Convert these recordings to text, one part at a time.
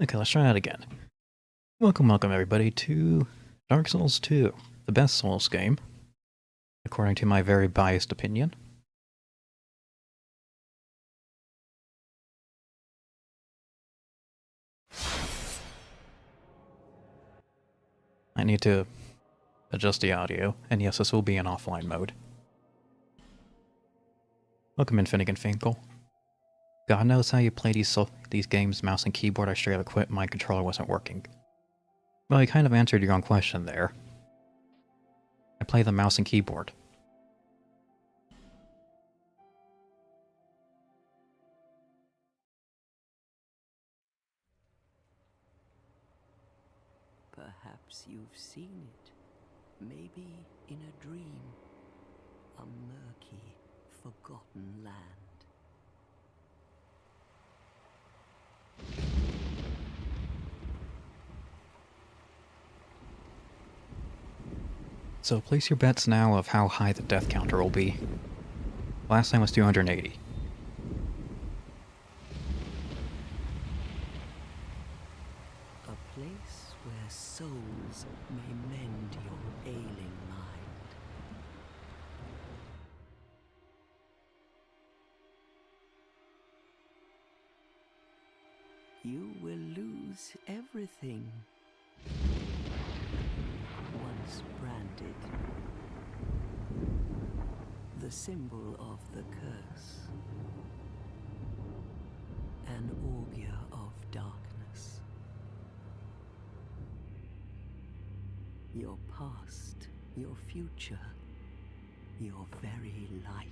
Okay, let's try that again. Welcome everybody to Dark Souls 2, the best Souls game, according to my very biased opinion. I need to adjust the audio, and yes, this will be in offline mode. Welcome in, Finnegan Finkel. God knows how you play these games mouse and keyboard. I straight up quit, my controller wasn't working. Well, you kind of answered your own question there. I play the mouse and keyboard. Perhaps you've seen it, maybe in a dream, a murky, forgotten land. So place your bets now of how high the death counter will be. Last time was 280. A place where souls may mend your ailing mind. You will lose everything. Once branded, the symbol of the curse, an augur of darkness. Your past, your future, your very light.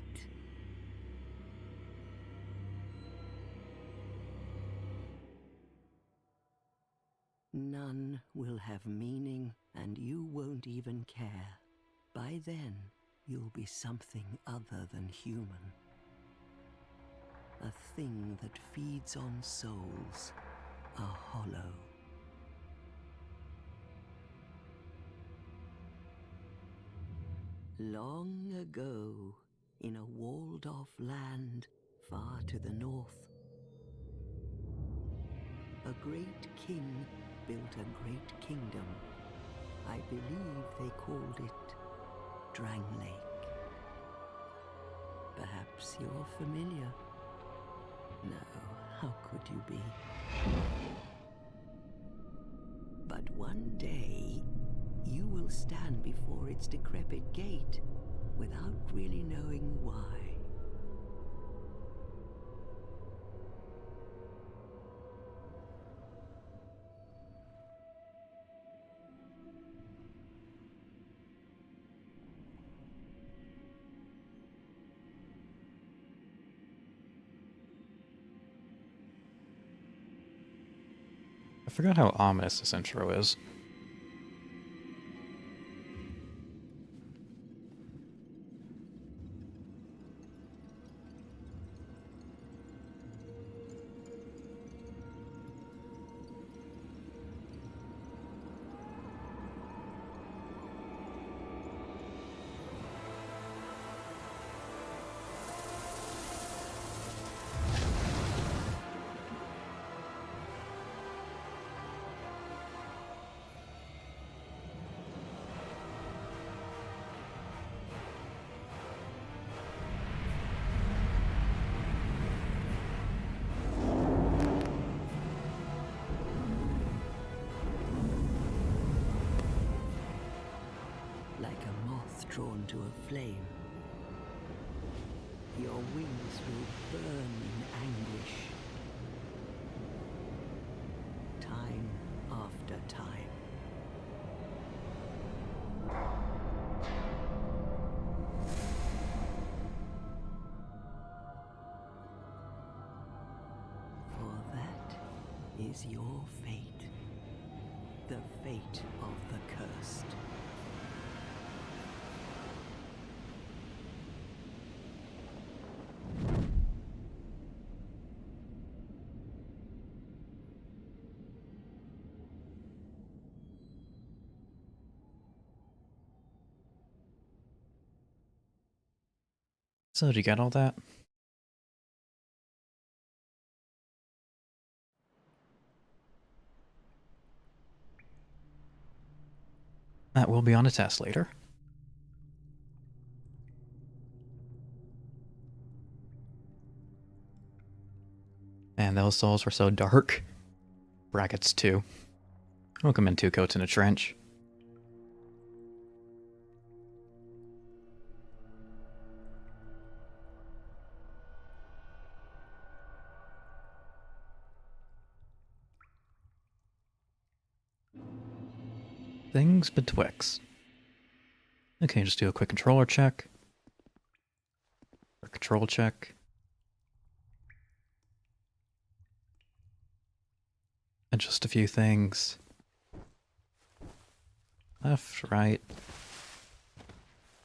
None will have meaning, and you won't even care. By then, you'll be something other than human. A thing that feeds on souls, a hollow. Long ago, in a walled-off land far to the north, a great king built a great kingdom. I believe they called it Drang Lake. Perhaps you're familiar. No, how could you be? But one day, you will stand before its decrepit gate without really knowing why. I forgot how ominous this intro is. Like a moth drawn to a flame, your wings will burn in anguish. Time after time. For that is your fate. The fate of the cursed. So, did you get all that? That will be on a test later. And those souls were so dark. Brackets 2. Welcome in 2 coats in a trench. Things betwixt. Okay, just do a quick controller check. Or control check. Adjust a few things. Left, right.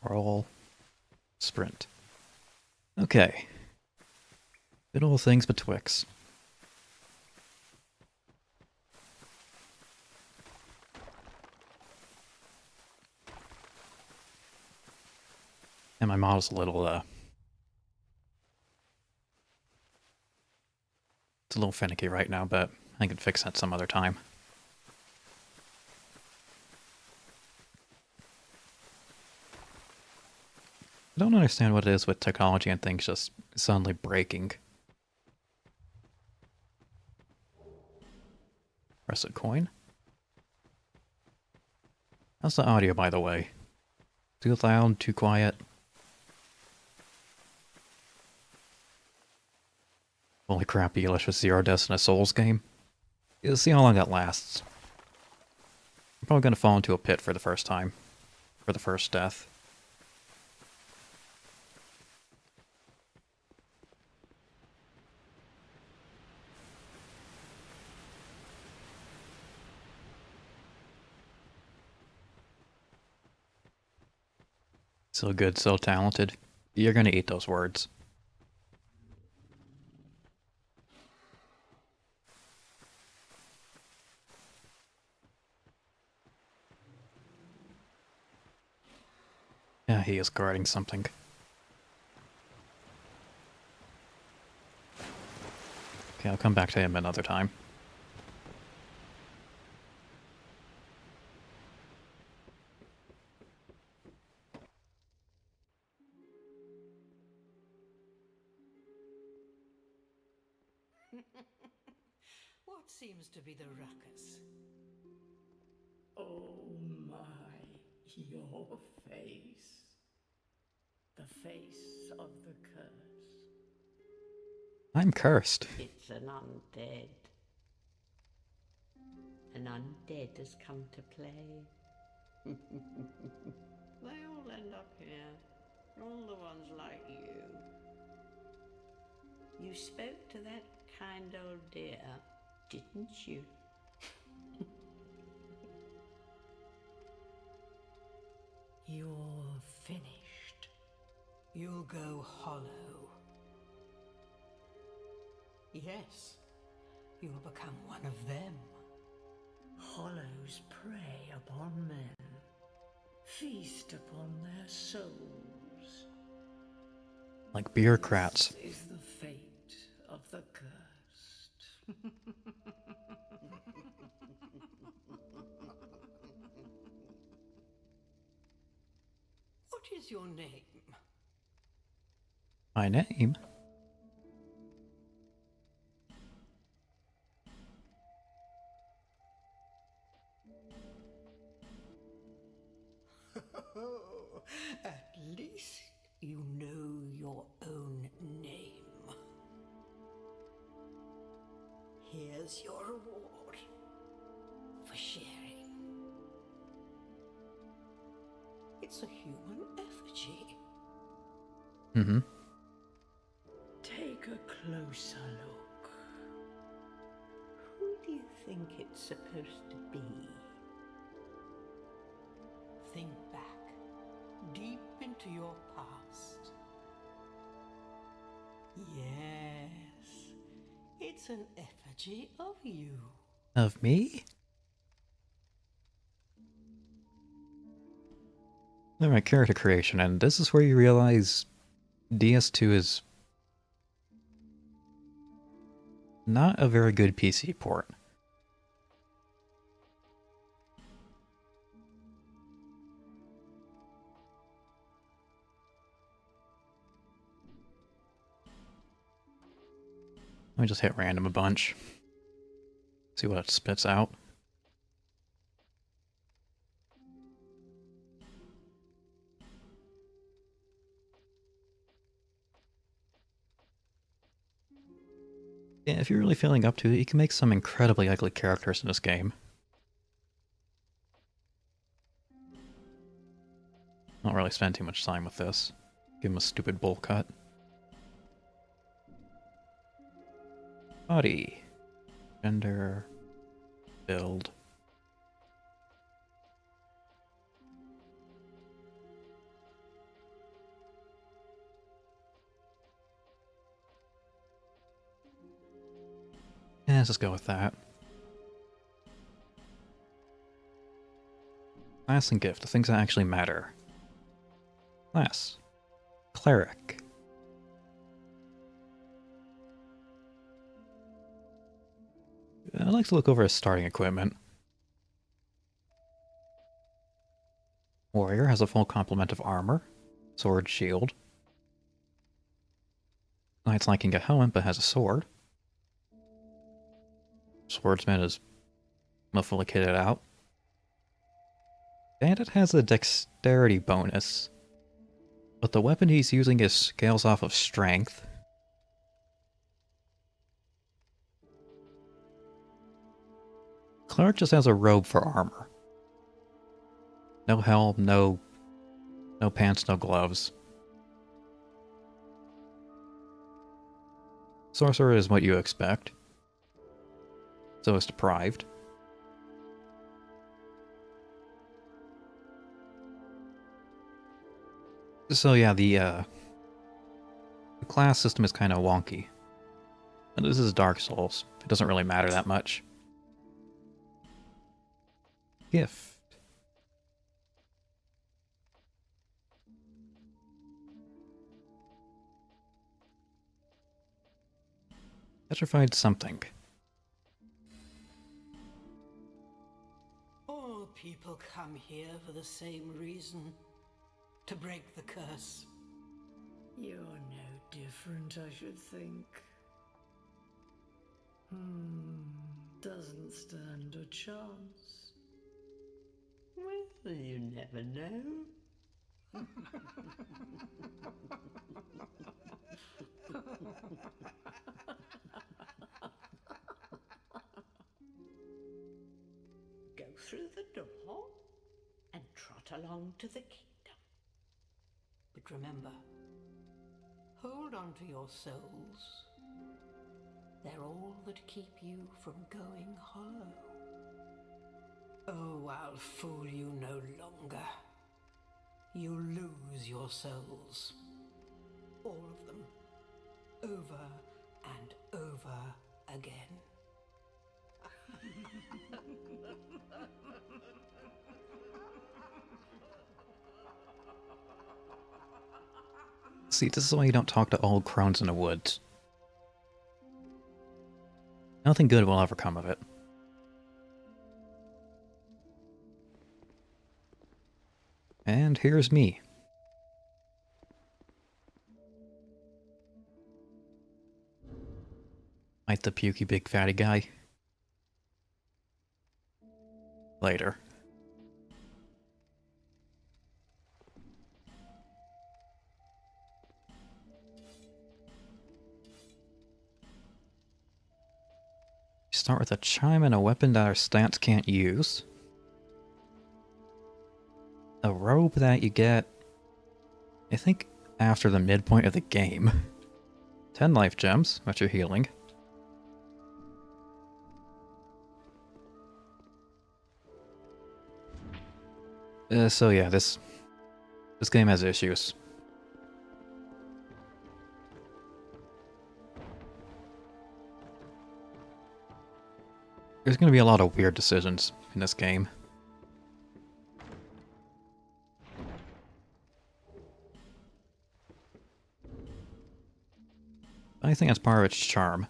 Roll. Sprint. Okay. Good old things betwixt. And my model's a little, it's a little finicky right now, but I can fix that some other time. I don't understand what it is with technology and things just suddenly breaking. Press a coin. How's the audio, by the way? Too loud? Too quiet? Holy crap, Elish with 0 deaths in a Souls game? You'll see how long that lasts. I'm probably gonna fall into a pit for the first time. For the first death. So good, so talented. You're gonna eat those words. Yeah, he is guarding something. Okay, I'll come back to him another time. What seems to be the ruckus? Oh my, your face. The face of the curse. I'm cursed. It's an undead. An undead has come to play. They all end up here. All the ones like you. You spoke to that kind old dear, didn't you? You're finished. You'll go hollow. Yes, you'll become one of them. Hollows prey upon men, feast upon their souls. Like bureaucrats. This is the fate of the cursed. What is your name? My name? At least you know your own name. Here's your reward for sharing. It's a human effigy. Mm-hmm. Take a closer look. Who do you think it's supposed to be? Think back, deep into your past. Yes, it's an effigy of you. Of me? Alright, character creation, and this is where you realize DS2 is not a very good PC port. Let me just hit random a bunch. See what it spits out. Yeah, if you're really feeling up to it, you can make some incredibly ugly characters in this game. Don't really spend too much time with this. Give him a stupid bowl cut. Body. Gender. Build. Yeah, let's just go with that. Class and gift, the things that actually matter. Class. Cleric. I'd like to look over his starting equipment. Warrior has a full complement of armor, sword, shield. Knight's lacking a helmet but has a sword. Swordsman is fully kitted out. Bandit has a dexterity bonus, but the weapon he's using is scales off of strength. Cleric just has a robe for armor. No helm, no pants, no gloves. Sorcerer is what you expect. So is deprived. So yeah, the class system is kind of wonky. And this is Dark Souls. It doesn't really matter that much. Gift. Petrified something. All people come here for the same reason. To break the curse. You're no different, I should think. Doesn't stand a chance. Well, you never know. Go through the door and trot along to the kingdom. But remember, hold on to your souls. They're all that keep you from going hollow. Oh, I'll fool you no longer. You lose your souls. All of them. Over and over again. See, this is why you don't talk to old crones in the woods. Nothing good will ever come of it. And here's me. Fight the pukey big fatty guy. Later. Start with a chime and a weapon that our stats can't use. A robe that you get, I think, after the midpoint of the game. 10 life gems, which are healing. So yeah, this game has issues. There's going to be a lot of weird decisions in this game. I think that's part of its charm.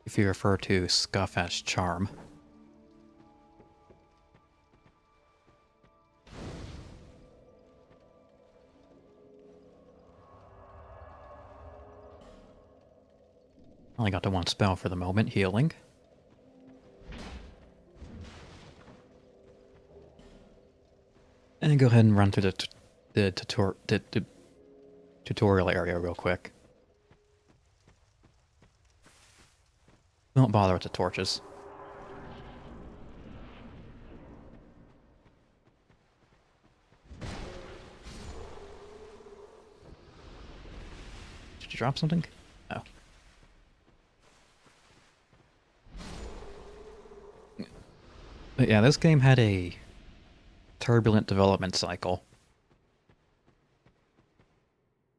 If you refer to scuff as charm. Only got to one spell for the moment, healing. And go ahead and run through the tutorial area real quick. Don't bother with the torches. Did you drop something? Oh. But yeah, this game had a turbulent development cycle.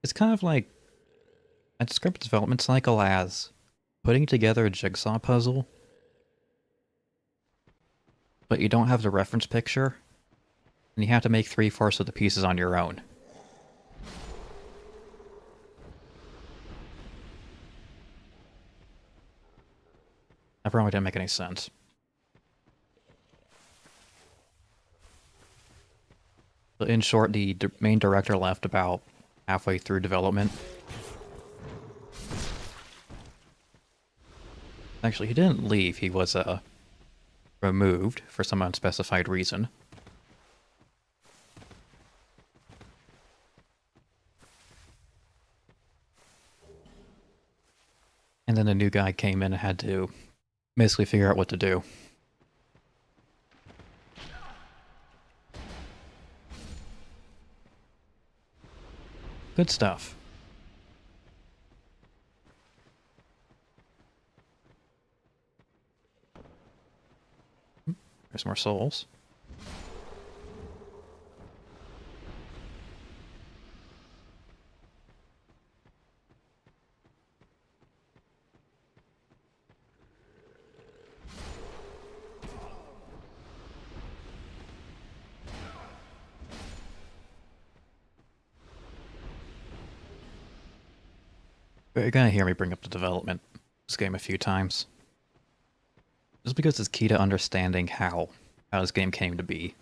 It's kind of like, I describe the development cycle as putting together a jigsaw puzzle, but you don't have the reference picture, and you have to make 3/4 of the pieces on your own. That probably didn't make any sense. But in short, the main director left about halfway through development. Actually, he didn't leave. He was removed for some unspecified reason. And then a new guy came in and had to basically figure out what to do. Good stuff. There's more souls. You're gonna hear me bring up the development of this game a few times. Just because it's key to understanding how this game came to be.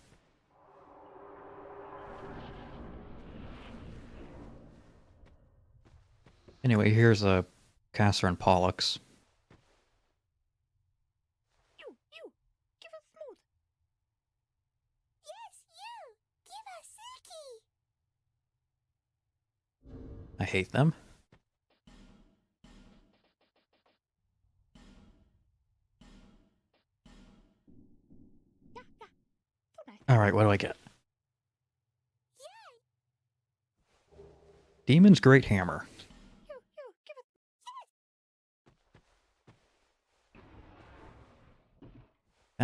Anyway, here's a Castor and Pollux. You, give us smooth. Yes, you, give us silky. I hate them. Alright, what do I get? Demon's Great Hammer. You, give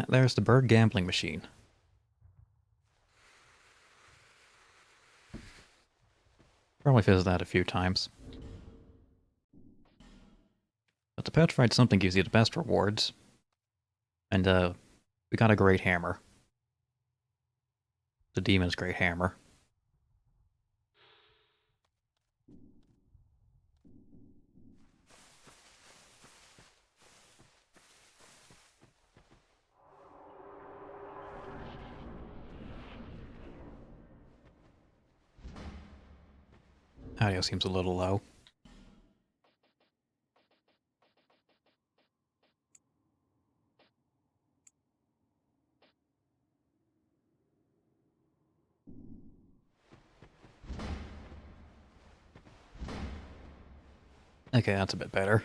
us. There's the bird gambling machine. Probably visited that a few times. But the petrified something gives you the best rewards. And we got a great hammer. The Demon's Great Hammer. Audio seems a little low. Okay, that's a bit better.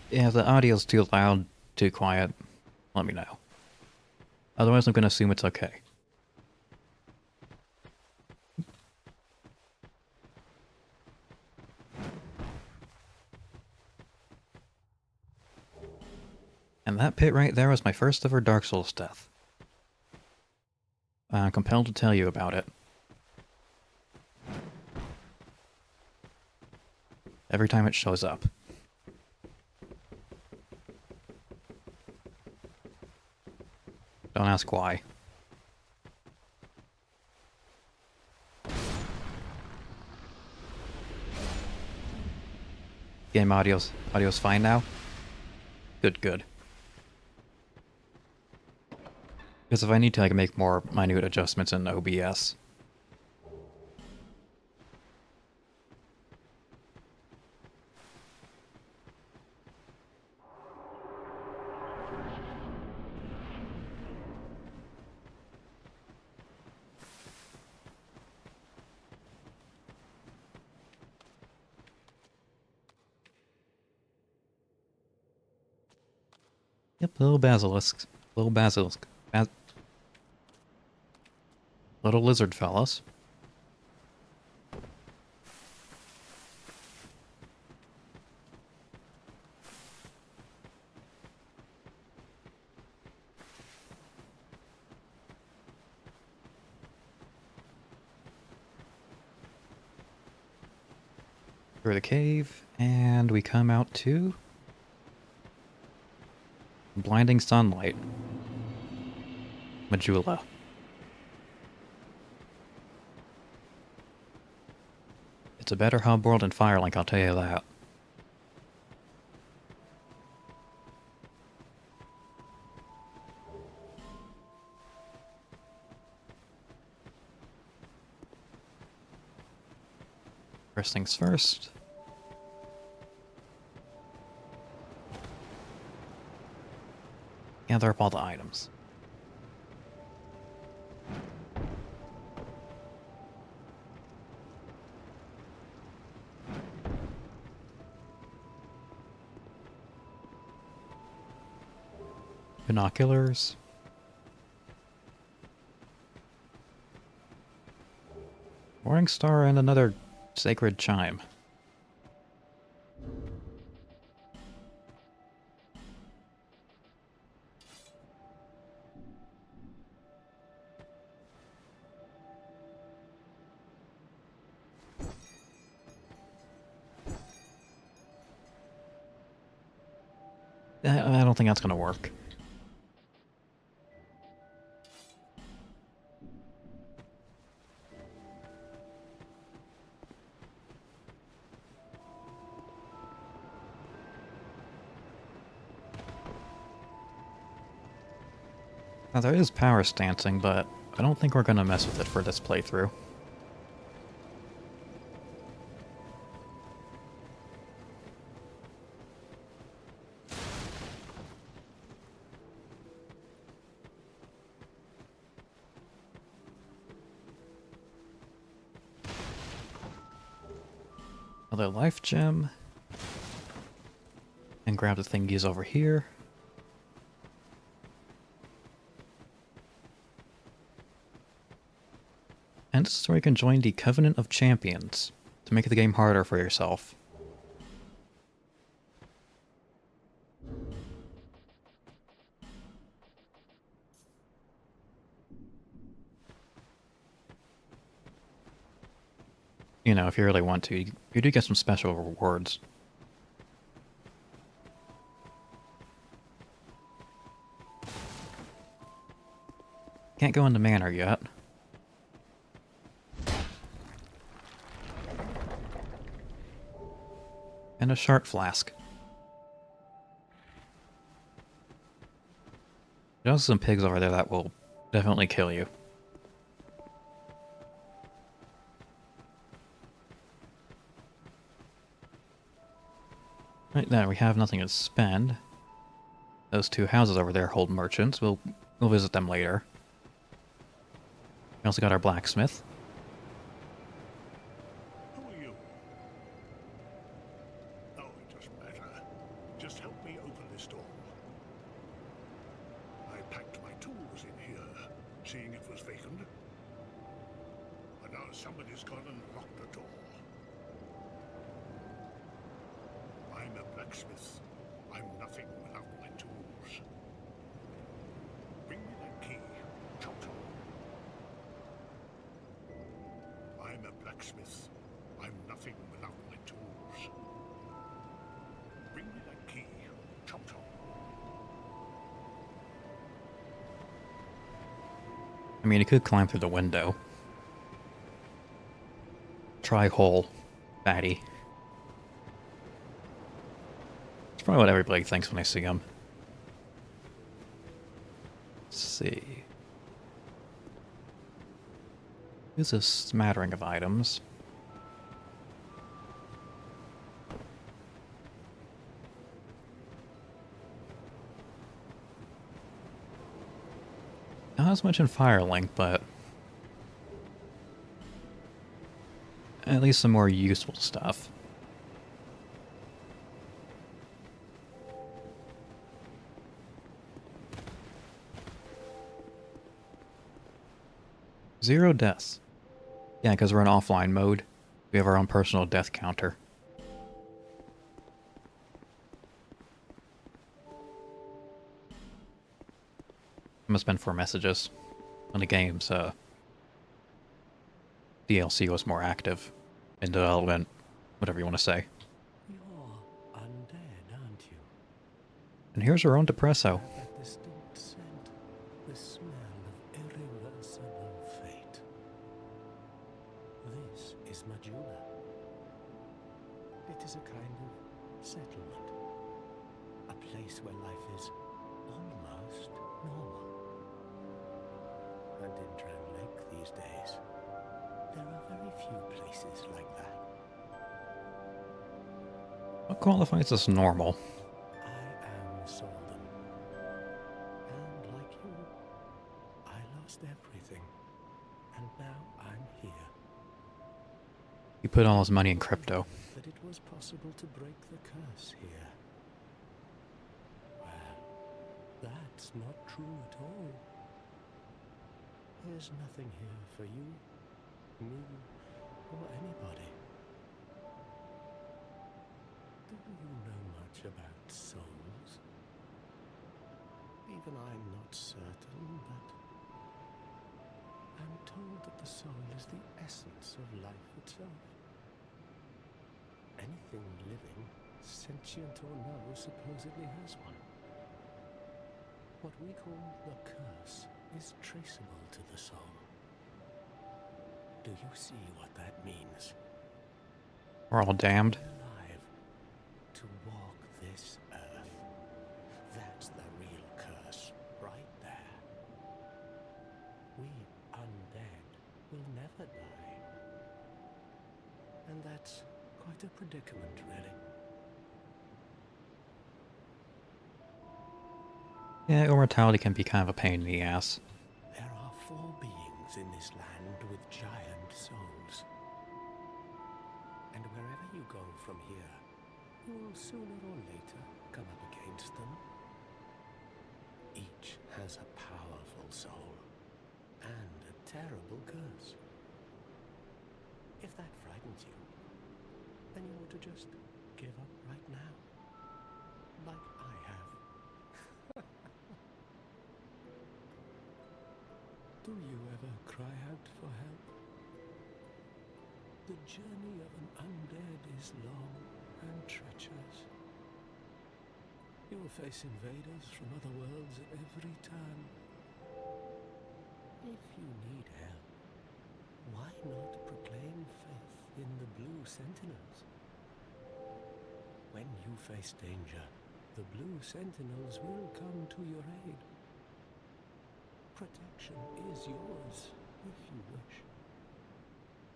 Yeah, if the audio's too loud, too quiet, let me know. Otherwise, I'm going to assume it's okay. And that pit right there was my first ever Dark Souls death. I'm compelled to tell you about it. Every time it shows up. Don't ask why. Game audio's fine now? Good, good. Because if I need to, I can make more minute adjustments in OBS. Yep, little basilisks. Little basilisk. Little lizard fellas. Through the cave, and we come out to blinding sunlight. Majula. It's a better hub world than Firelink, I'll tell you that. First things first. Gather up all the items. Binoculars. Morning star and another sacred chime. I don't think that's gonna work. Now there is power stancing, but I don't think we're gonna mess with it for this playthrough. Another life gem. And grab the thingies over here. And this is where you can join the Covenant of Champions to make the game harder for yourself. You know, if you really want to, you do get some special rewards. Can't go into Manor yet. And a shart flask. There's also some pigs over there that will definitely kill you. Right there, we have nothing to spend. Those two houses over there hold merchants. We'll visit them later. We also got our blacksmith. Who are you? Oh, it doesn't matter. Just help me open this door. I packed my tools in here, seeing it was vacant. But now somebody's gone and locked the door. I'm a blacksmith. I'm nothing without my tools. Bring me that key, Chop Chop. I'm a blacksmith. I'm nothing without my tools. Bring me that key, Chop Chop. I mean, he could climb through the window. Try hole, fatty. It's probably what everybody thinks when they see him. Let's see. There's a smattering of items. Not as much in Firelink, but at least some more useful stuff. Zero deaths. Yeah, because we're in offline mode. We have our own personal death counter. Must have been 4 messages. When the game's DLC was more active in development, whatever you want to say. You're undead, aren't you? And here's our own Depresso. That distinct scent, the smell of irreversible fate. This is Majula. It is a kind of settlement. A place where life is almost normal. And in Drown Lake these days, there are very few places like that. What qualifies as normal? I am Solden. And like you, I lost everything. And now I'm here. He put all his money in crypto. That it was possible to break the curse here. Well, that's not true at all. There's nothing here for you, me, or anybody. Do you know much about souls? Even I'm not certain, but I'm told that the soul is the essence of life itself. Anything living, sentient or no, supposedly has one. What we call the curse is traceable to the soul. Do you see what that means? We're all damned. Alive, to walk this earth. That's the real curse, right there. We undead will never die. And that's quite a predicament, really. Yeah, immortality can be kind of a pain in the ass. There are 4 beings in this land with giant souls. And wherever you go from here, you will sooner or later come up against them. Each has a powerful soul and a terrible curse. If that frightens you, then you ought to just give up right now, like I have. Do you ever cry out for help? The journey of an undead is long and treacherous. You will face invaders from other worlds at every turn. If you need help, why not proclaim faith in the Blue Sentinels? When you face danger, the Blue Sentinels will come to your aid. Protection is yours, if you wish.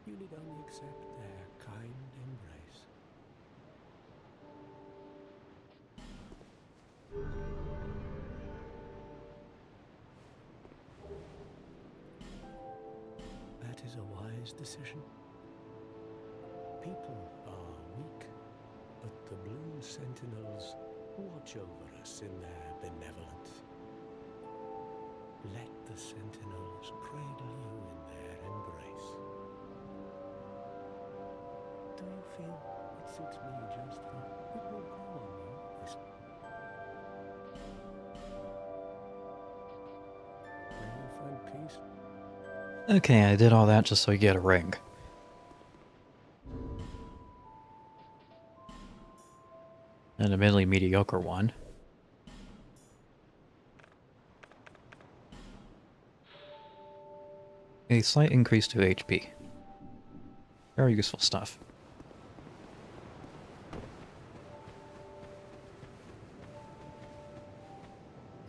You need only accept their kind embrace. That is a wise decision. People are weak, but the Blue Sentinels watch over us in their benevolence. Let the Sentinels cradle you in their embrace. Do you feel it suits me just for it will grow on you? May you find peace. Okay, I did all that just so you get a ring. An admittedly mediocre one. A slight increase to HP. Very useful stuff.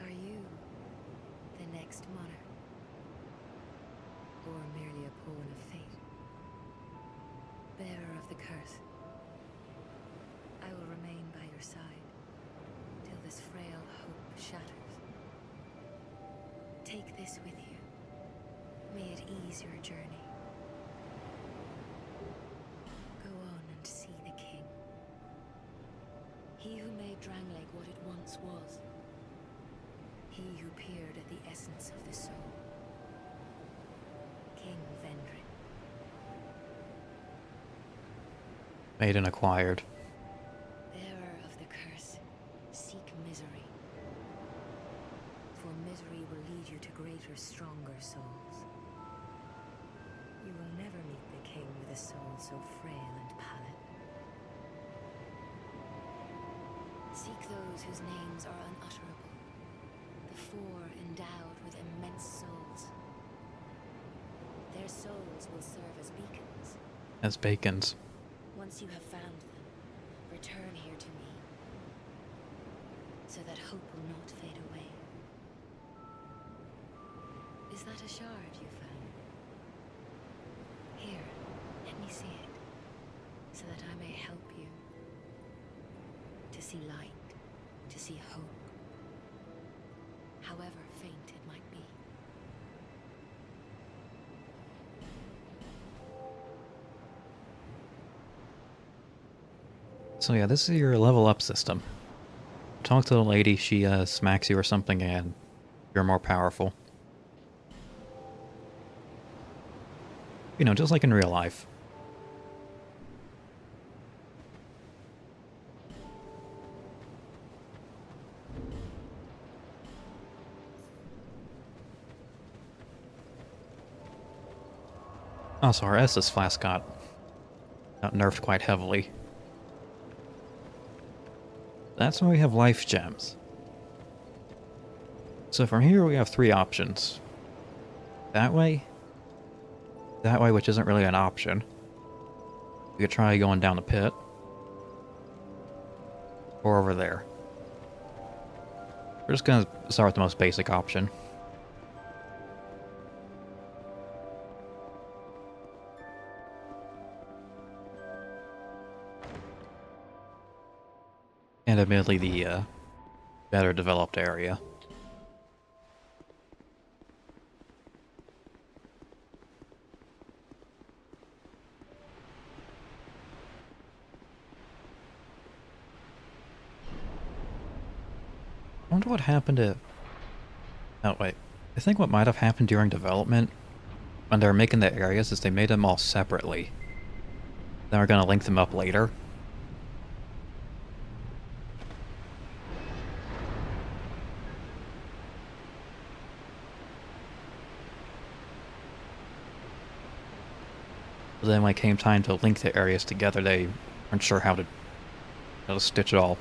Are you the next monarch? Or merely a pawn of Bearer of the curse, I will remain by your side till this frail hope shatters. Take this with you. May it ease your journey. Go on and see the king. He who made Drangleic what it once was. He who peered at the essence of the soul. King Vendrick. Maiden acquired. Bearer of the curse, seek misery. For misery will lead you to greater, stronger souls. You will never meet the king with a soul so frail and pallid. Seek those whose names are unutterable. The four endowed with immense souls. Their souls will serve as beacons. As bacons. Once you have found them, return here to me, so that hope will not fade away. Is that a shard you found? Here, let me see it, so that I may help you to see light, to see hope, however faint it might be. So yeah, this is your level up system. Talk to the lady, she smacks you or something and you're more powerful. You know, just like in real life. Also, our Estus flask got nerfed quite heavily. That's why we have life gems. So from here we have three options. That way, which isn't really an option. We could try going down the pit. Or over there. We're just gonna start with the most basic option. And admittedly the better developed area. I wonder what happened to... Oh, wait. I think what might have happened during development, when they were making the areas, is they made them all separately. Then we're gonna link them up later. But then when it came time to link the areas together, they weren't sure how to stitch it all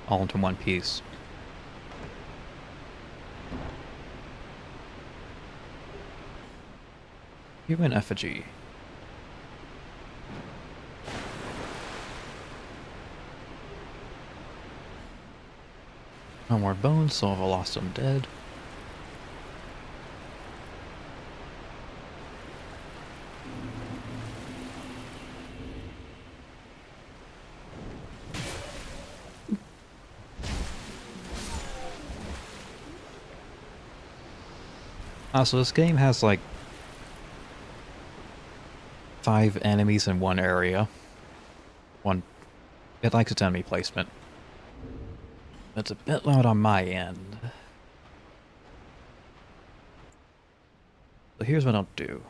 into one piece. Human effigy. No more bones, so I've lost them dead. So this game has like 5 enemies in one area. It likes its enemy placement. It's a bit loud on my end. So here's what I'll do.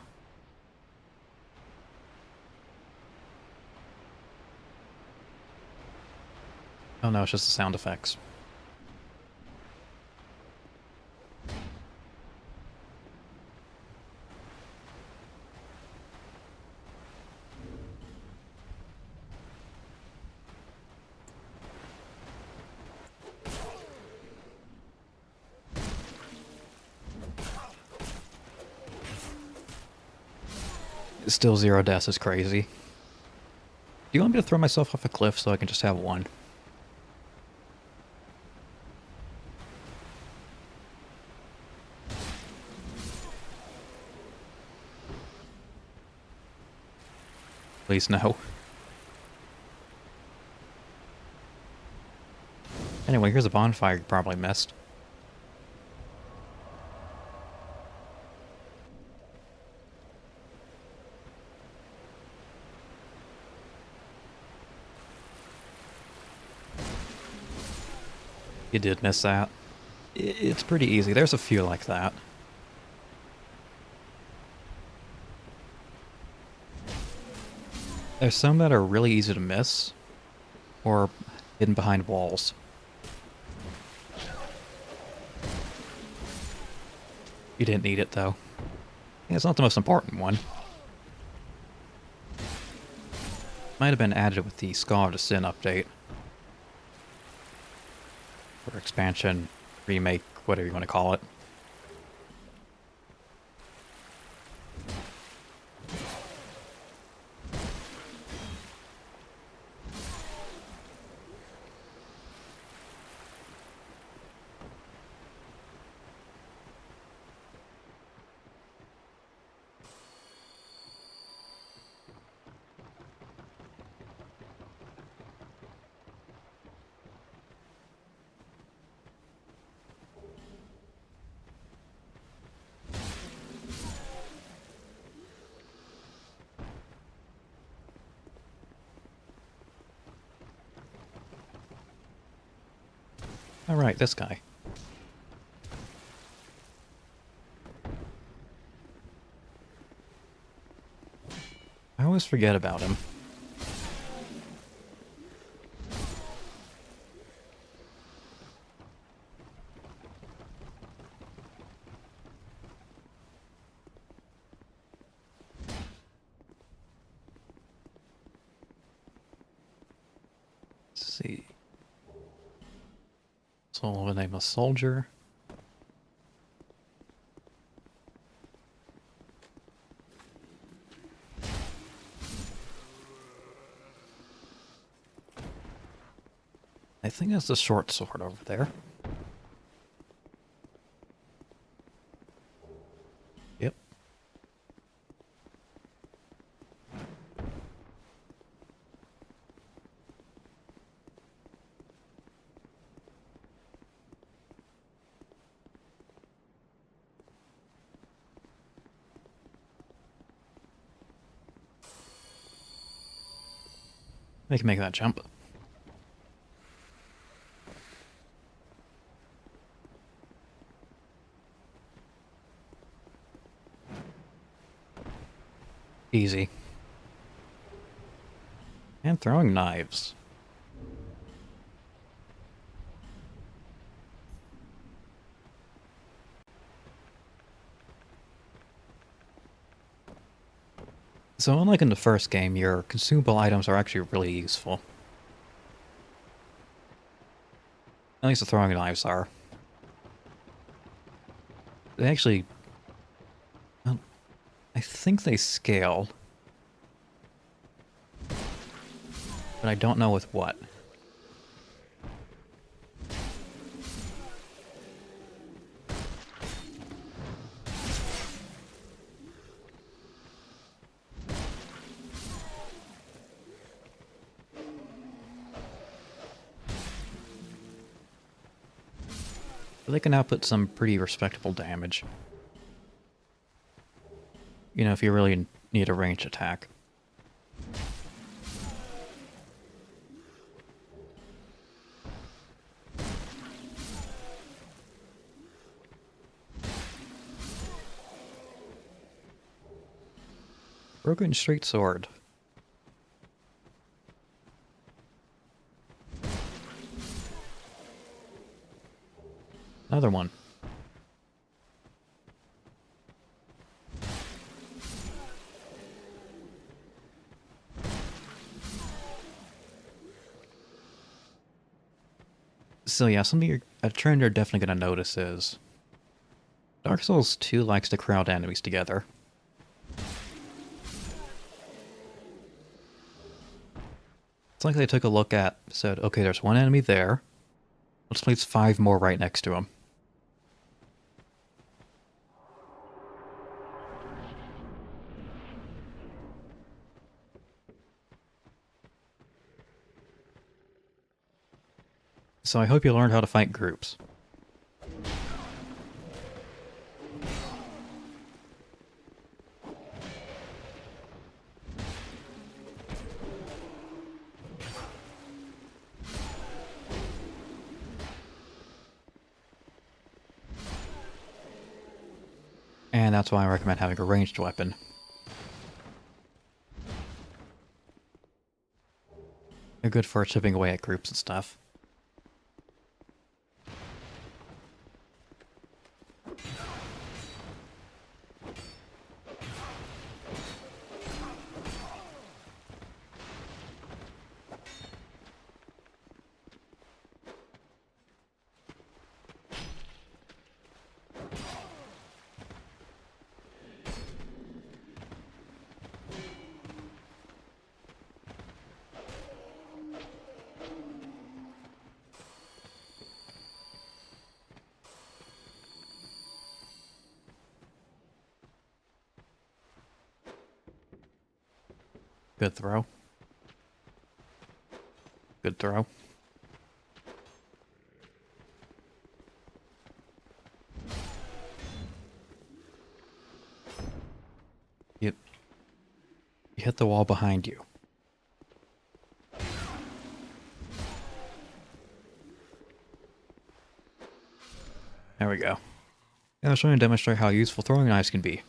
Oh no, it's just the sound effects. Still 0 deaths is crazy. Do you want me to throw myself off a cliff so I can just have one? Please no. Anyway, here's a bonfire you probably missed. You did miss that. It's pretty easy. There's a few like that. There's some that are really easy to miss, or hidden behind walls. You didn't need it, though. Yeah, it's not the most important one. Might have been added with the Scholar to Sin update. Or expansion, remake, whatever you want to call it. Alright, this guy. I always forget about him. Let's see. Soul of a Nameless Soldier. I think that's the short sword over there. Yep. I can make that jump. Easy. And throwing knives. So unlike in the first game, your consumable items are actually really useful. At least the throwing knives are. They actually... well, I think they scale. But I don't know with what. But they can output some pretty respectable damage. You know, if you really need a ranged attack. Broken Straight Sword. Another one. So yeah, a trend you're definitely going to notice is Dark Souls 2 likes to crowd enemies together. It's like they took a look at, said, okay, there's one enemy there. Let's place 5 more right next to him. So I hope you learned how to fight groups. And that's why I recommend having a ranged weapon. They're good for chipping away at groups and stuff. Good throw. Good throw. You hit the wall behind you. There we go. And I was trying to demonstrate how useful throwing knives can be.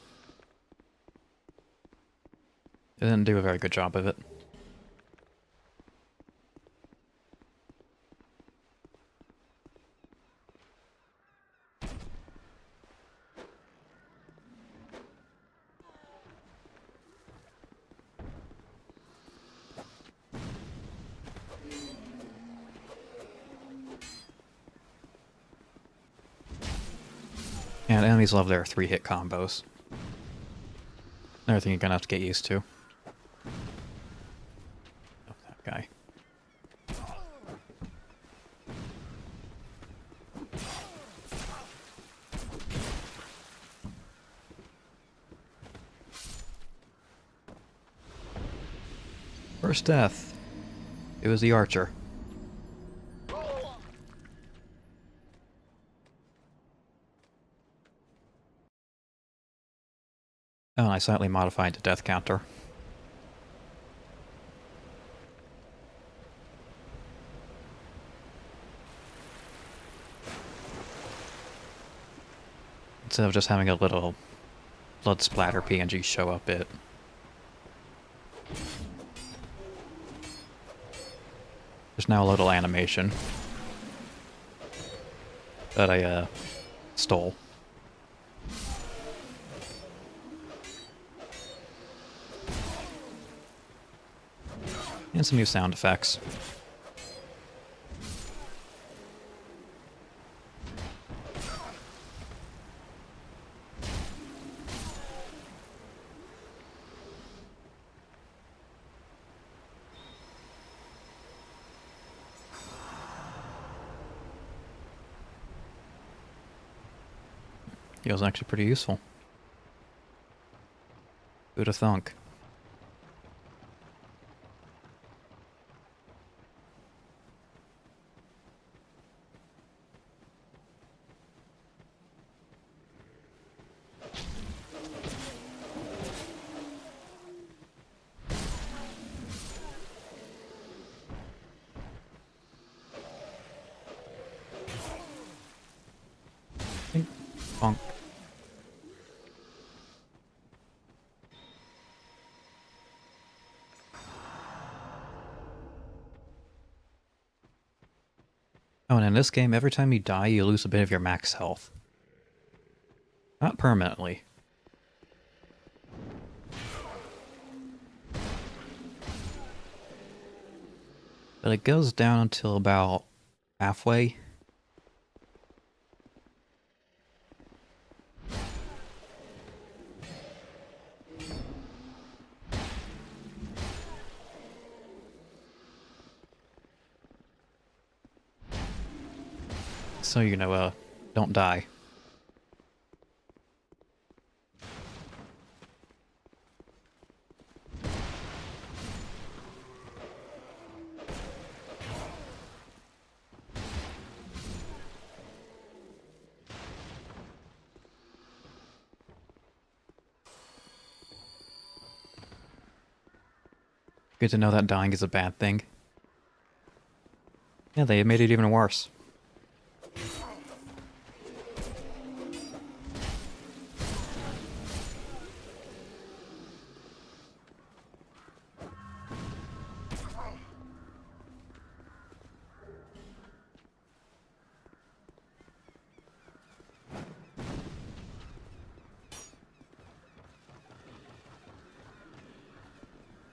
It didn't do a very good job of it. And enemies love their 3-hit combos. Another thing you're gonna have to get used to. Oh, that guy. First death. It was the archer. Oh, and I slightly modified the death counter. Instead of just having a little blood splatter PNG show up, there's now a little animation that I stole. And some new sound effects. It was actually pretty useful. Who'da thunk? Bonk. Oh, and in this game, every time you die, you lose a bit of your max health. Not permanently. But it goes down until about halfway. So, you know, don't die. Good to know that dying is a bad thing. Yeah, they made it even worse.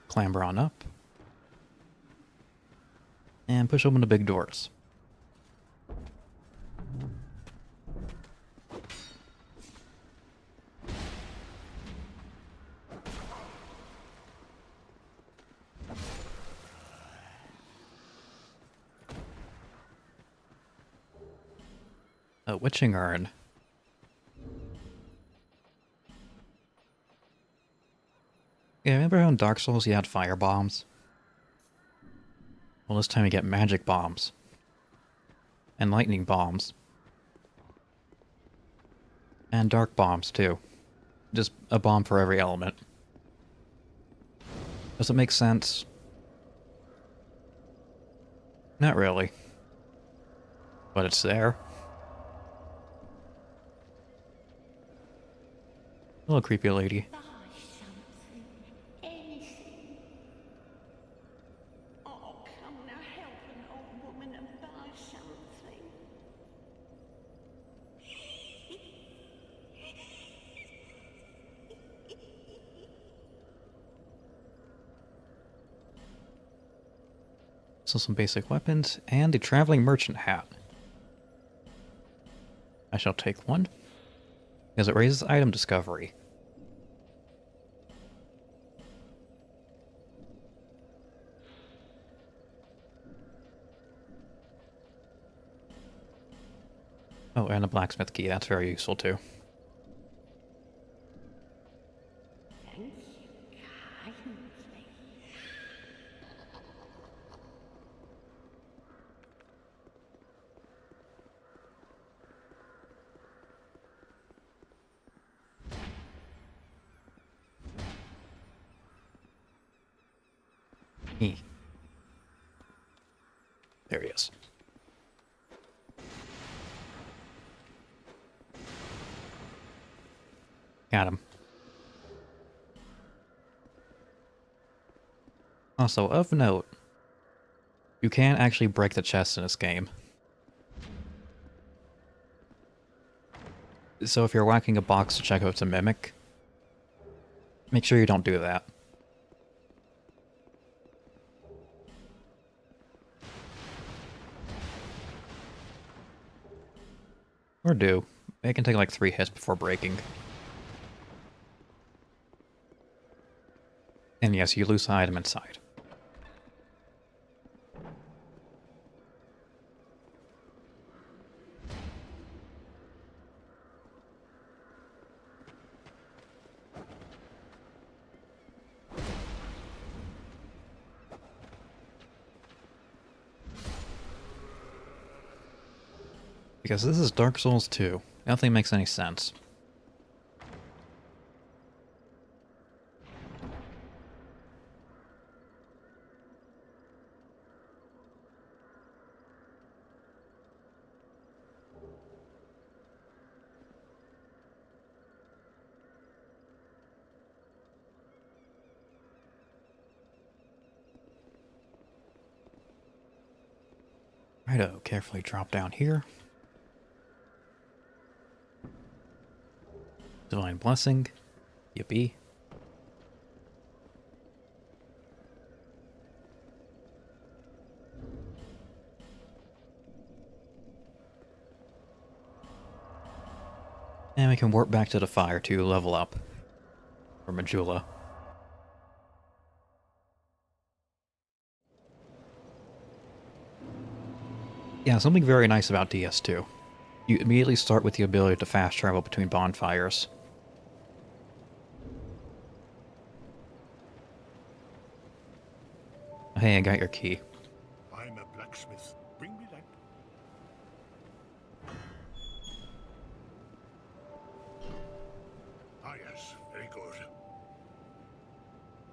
Clamber on up. And push open the big doors. A witching urn. Yeah, remember how in Dark Souls you had fire bombs? Well, this time you get magic bombs. And lightning bombs. And dark bombs, too. Just a bomb for every element. Does it make sense? Not really. But it's there. Hello, creepy lady. Buy something. Anything. Oh, come now, help an old woman and buy something. So some basic weapons, and a traveling merchant hat. I shall take one, because it raises item discovery. Oh, and a blacksmith key, that's very useful too. Thank you kindly. There he is. Got him. Also, of note, you can actually break the chest in this game. So if you're whacking a box to check out it's a mimic, make sure you don't do that. Or do. It can take like 3 hits before breaking. And yes, you lose the item inside. Because this is Dark Souls 2. Nothing makes any sense. Righto, carefully drop down here. Divine Blessing. Yippee. And we can warp back to the fire to level up. For Majula. Yeah, something very nice about DS2. You immediately start with the ability to fast travel between bonfires. Hey, I got your key. I'm a blacksmith. Bring me that. Ah, yes, very good.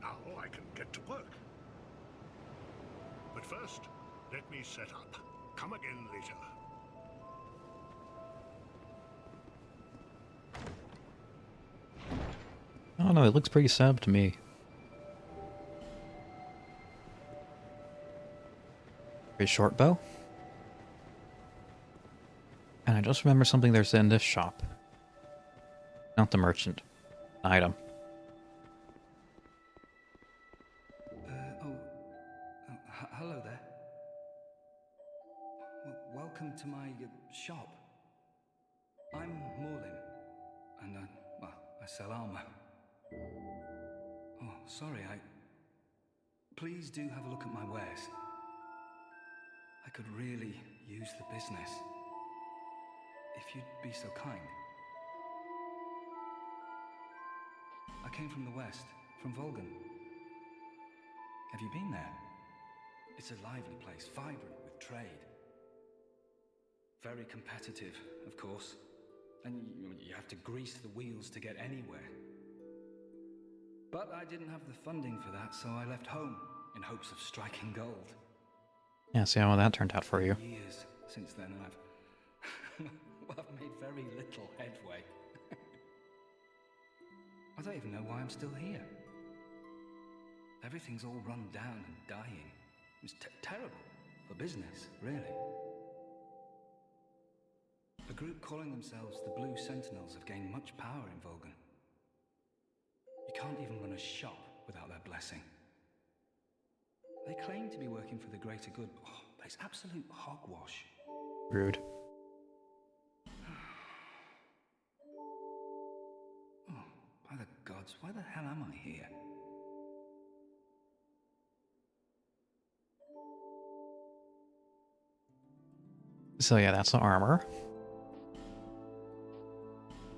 Now I can get to work. first, let me set up. Come again later. I don't know, it looks pretty set up to me. Very short bow. And I just remember something there's in this shop. Not the merchant. Item. Hello there. Welcome to my shop. I'm Morlin, and I sell armor. Oh, sorry, Please do have a look at my wares. I could really use the business. If you'd be so kind. I came from the west, from Volgan. Have you been there? It's a lively place, vibrant with trade. Very competitive, of course. And you have to grease the wheels to get anywhere. But I didn't have the funding for that, so I left home in hopes of striking gold. Yeah, see how that turned out for you. Years since then, and I've made very little headway. I don't even know why I'm still here. Everything's all run down and dying. It's terrible for business, really. A group calling themselves the Blue Sentinels have gained much power in Volgan. You can't even run a shop without their blessing. They claim to be working for the greater good, but it's absolute hogwash. Rude. Oh, by the gods, why the hell am I here? So yeah, that's the armor.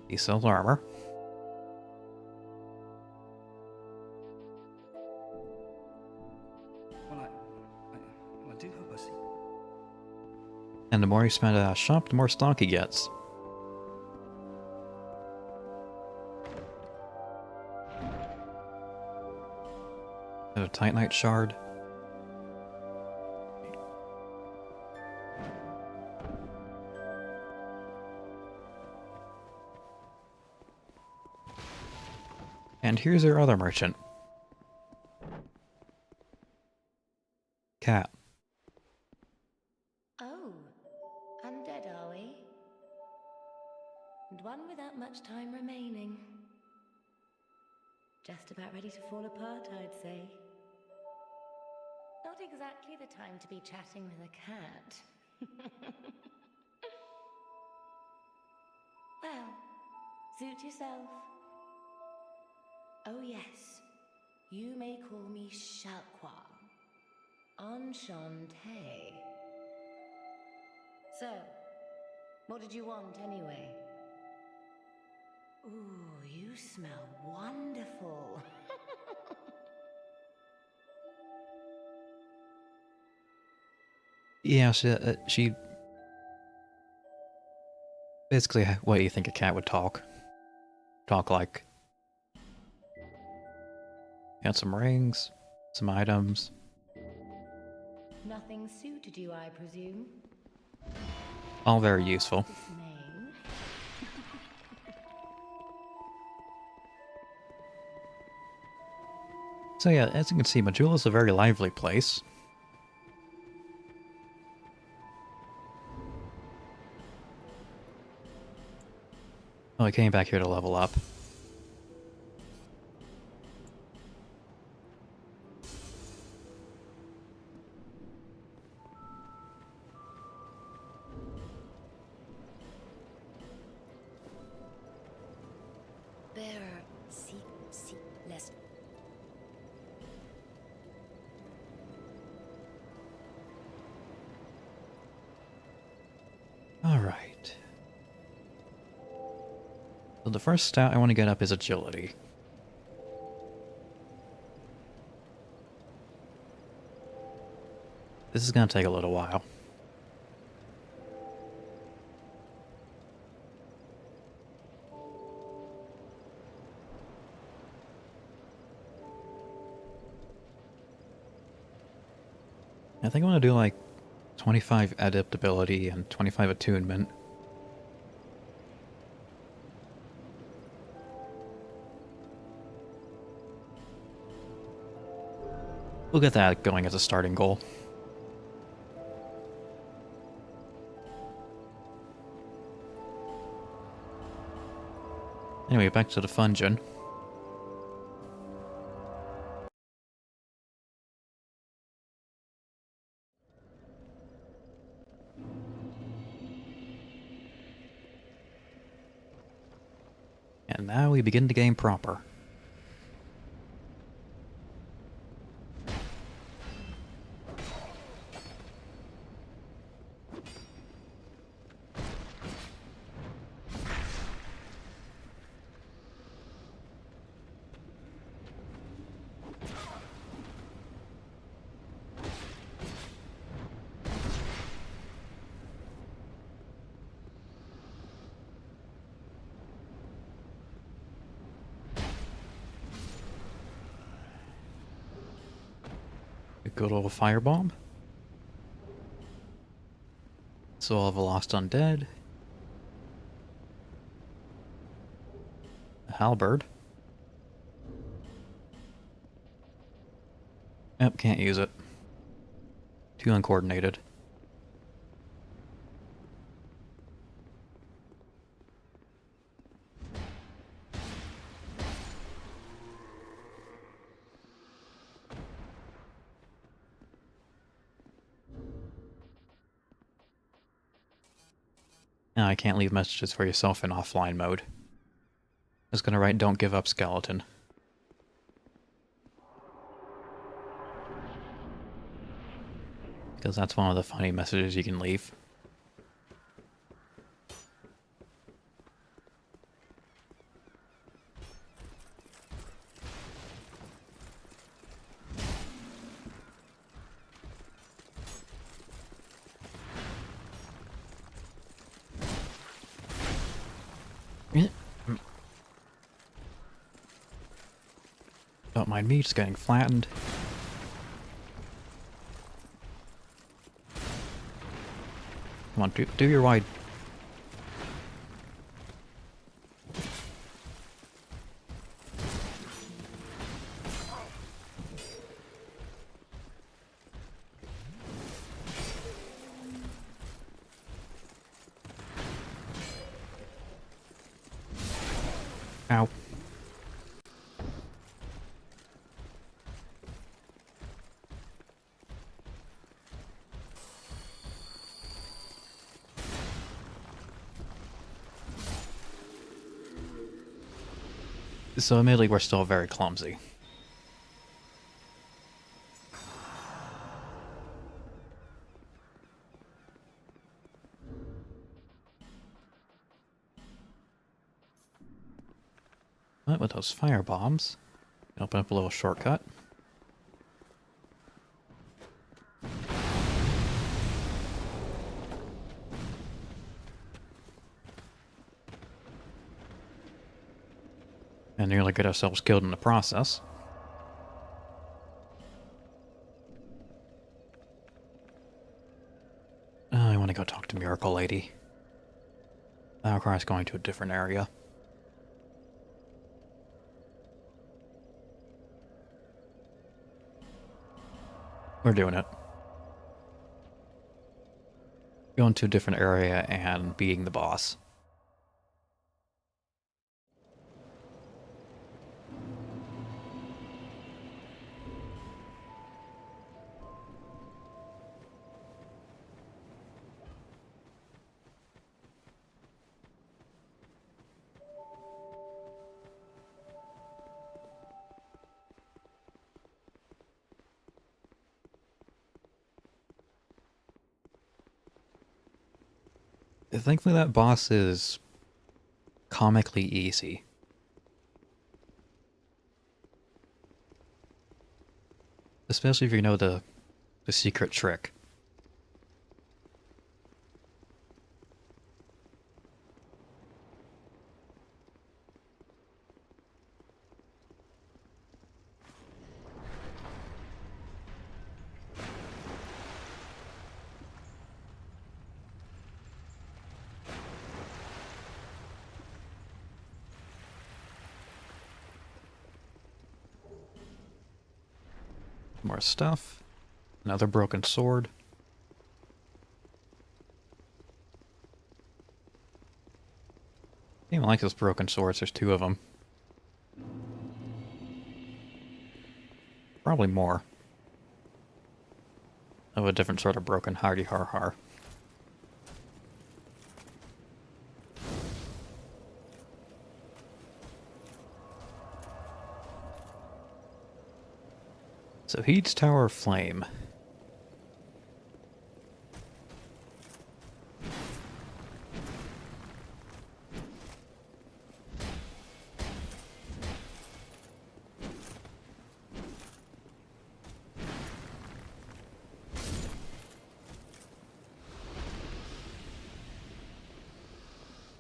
He sells armor. Well, I do hope I see. And the more you spend at that shop, the more stock he gets. And a Titanite shard. And here's your other merchant. Cat. Oh, undead are we? And one without much time remaining. Just about ready to fall apart, I'd say. Not exactly the time to be chatting with a cat. Well, suit yourself. Oh yes, you may call me Shalqua. Enchanté. So, what did you want anyway? Ooh, you smell wonderful. Yeah, she basically what you think a cat would talk like. Got some rings, some items. Nothing suited you, I presume? All very useful. Dismaying. So yeah, as you can see, Majula is a very lively place. Oh, I came back here to level up. Bearer, seek, less. Alright. So the first stat I want to get up is agility. This is going to take a little while. I think I want to do like 25 adaptability and 25 attunement. We'll get that going as a starting goal. Anyway, back to the Fungeon. And now we begin the game proper. A good old firebomb. Soul of a Lost Undead. A halberd. Yep, can't use it. Too uncoordinated. Now I can't leave messages for yourself in offline mode. I was gonna write "Don't give up, skeleton." Because that's one of the funny messages you can leave. Don't mind me, just getting flattened. Come on, do your wide. Ow. So admittedly, we're still very clumsy. But with those fire bombs, open up a little shortcut. And nearly get ourselves killed in the process. I want to go talk to Miracle Lady. That requires going to a different area. We're doing it. Going to a different area and beating the boss. Thankfully that boss is comically easy. Especially if you know the secret trick. More stuff. Another broken sword. I even like those broken swords, there's 2 of them. Probably more. Of a different sort of broken hardy har har. So Heat's Tower of Flame.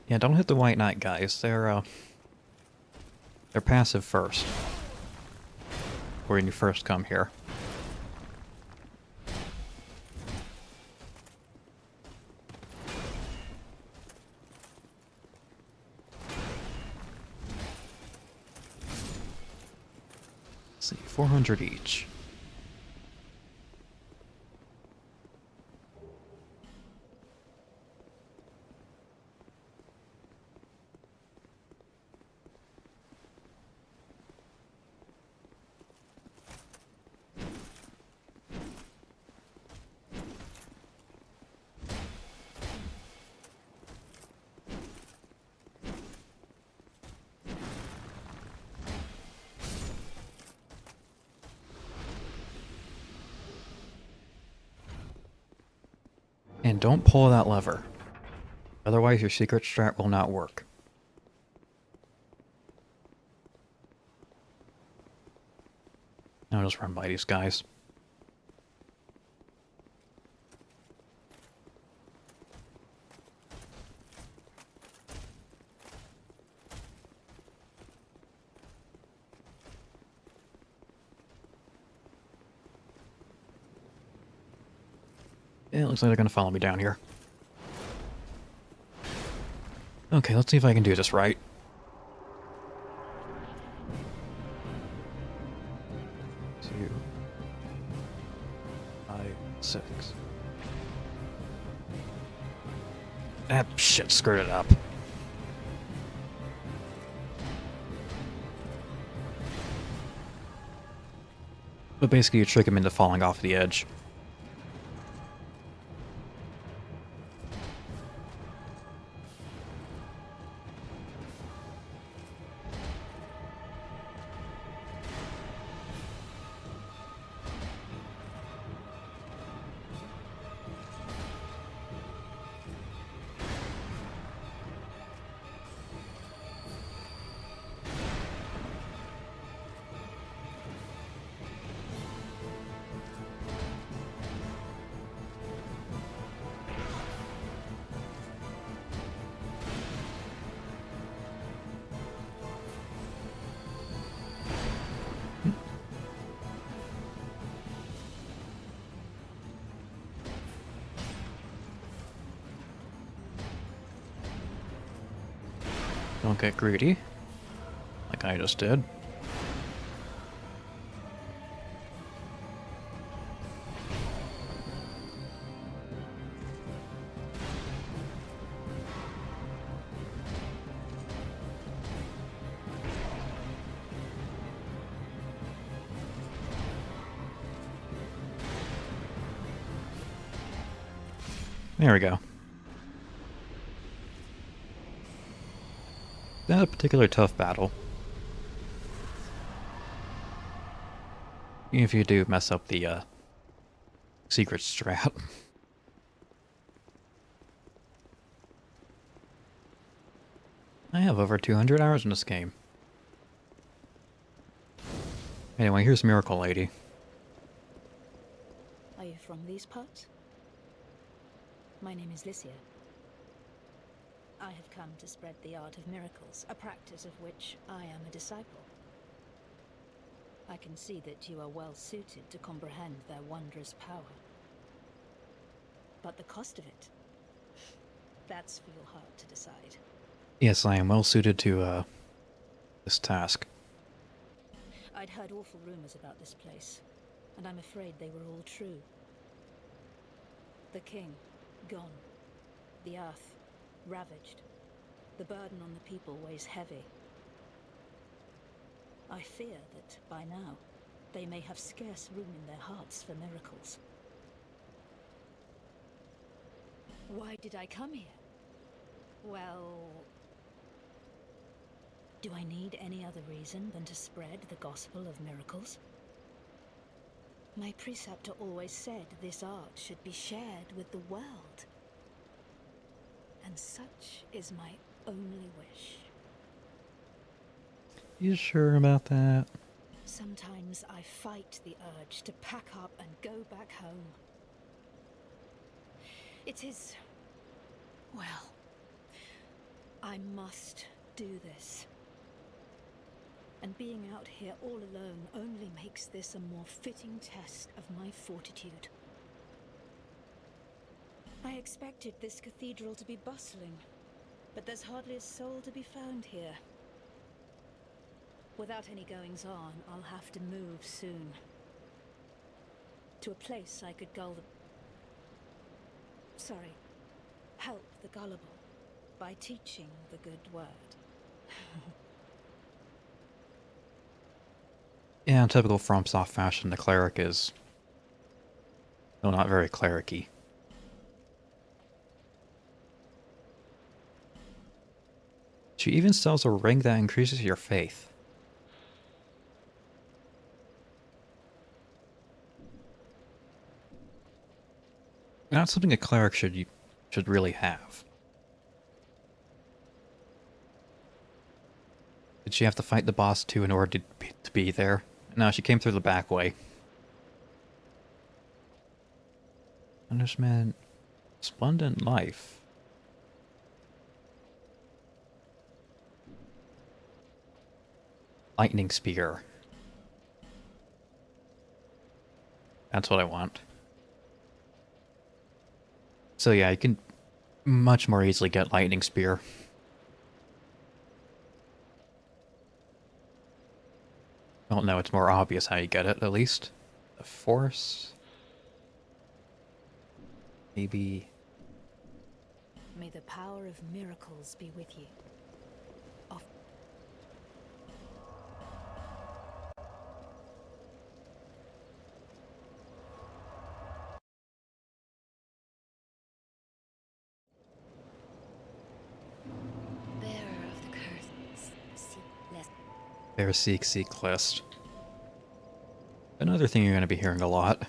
Yeah, don't hit the White Knight guys. They're passive first. When you first come here. Let's see, 400 each. And don't pull that lever. Otherwise your secret strat will not work. I'll just run by these guys. Yeah, it looks like they're gonna follow me down here. Okay, let's see if I can do this right. Two, 5, 6. Ah, shit, screwed it up. But basically you trick him into falling off the edge. Don't get greedy, like I just did. There we go. Not a particularly tough battle. If you do mess up the secret strat. I have over 200 hours in this game. Anyway, here's Miracle Lady. Are you from these parts? My name is Lycia. I have come to spread the art of miracles, a practice of which I am a disciple. I can see that you are well suited to comprehend their wondrous power. But the cost of it, that's for your heart to decide. Yes, I am well suited to this task. I'd heard awful rumors about this place. and I'm afraid they were all true. The king, gone. The earth, ravaged. The burden on the people weighs heavy. I fear that, by now, they may have scarce room in their hearts for miracles. Why did I come here? Well... do I need any other reason than to spread the gospel of miracles? My preceptor always said this art should be shared with the world. And such is my only wish. You sure about that? Sometimes I fight the urge to pack up and go back home. It is... well... I must do this. And being out here all alone only makes this a more fitting test of my fortitude. I expected this cathedral to be bustling, but there's hardly a soul to be found here. Without any goings-on, I'll have to move soon. To a place I could gull the... sorry, help the gullible by teaching the good word. Yeah, in typical FromSoft fashion, the cleric is... well, not very cleric-y. She even sells a ring that increases your faith. Not something a cleric should really have. Did she have to fight the boss too in order to be there? No, she came through the back way. Punishment... splendid life. Lightning spear. That's what I want. So yeah, you can much more easily get lightning spear. Well, no, it's more obvious how you get it, at least. The force... maybe... May the power of miracles be with you. Off. Bearer of the curse, seek less. Bear seek list. Another thing you're going to be hearing a lot.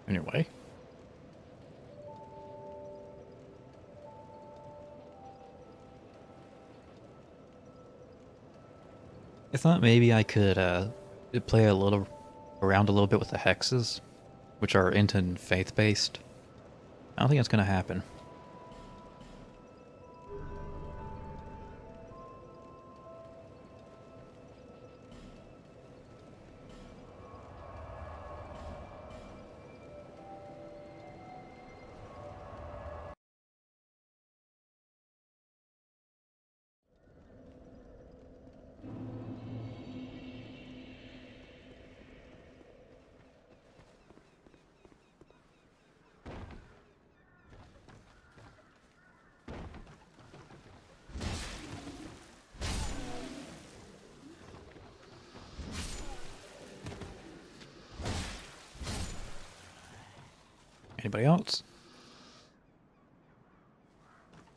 Anyway. I thought maybe I could play around a little bit with the hexes, which are int and faith-based. I don't think that's going to happen. Anybody else?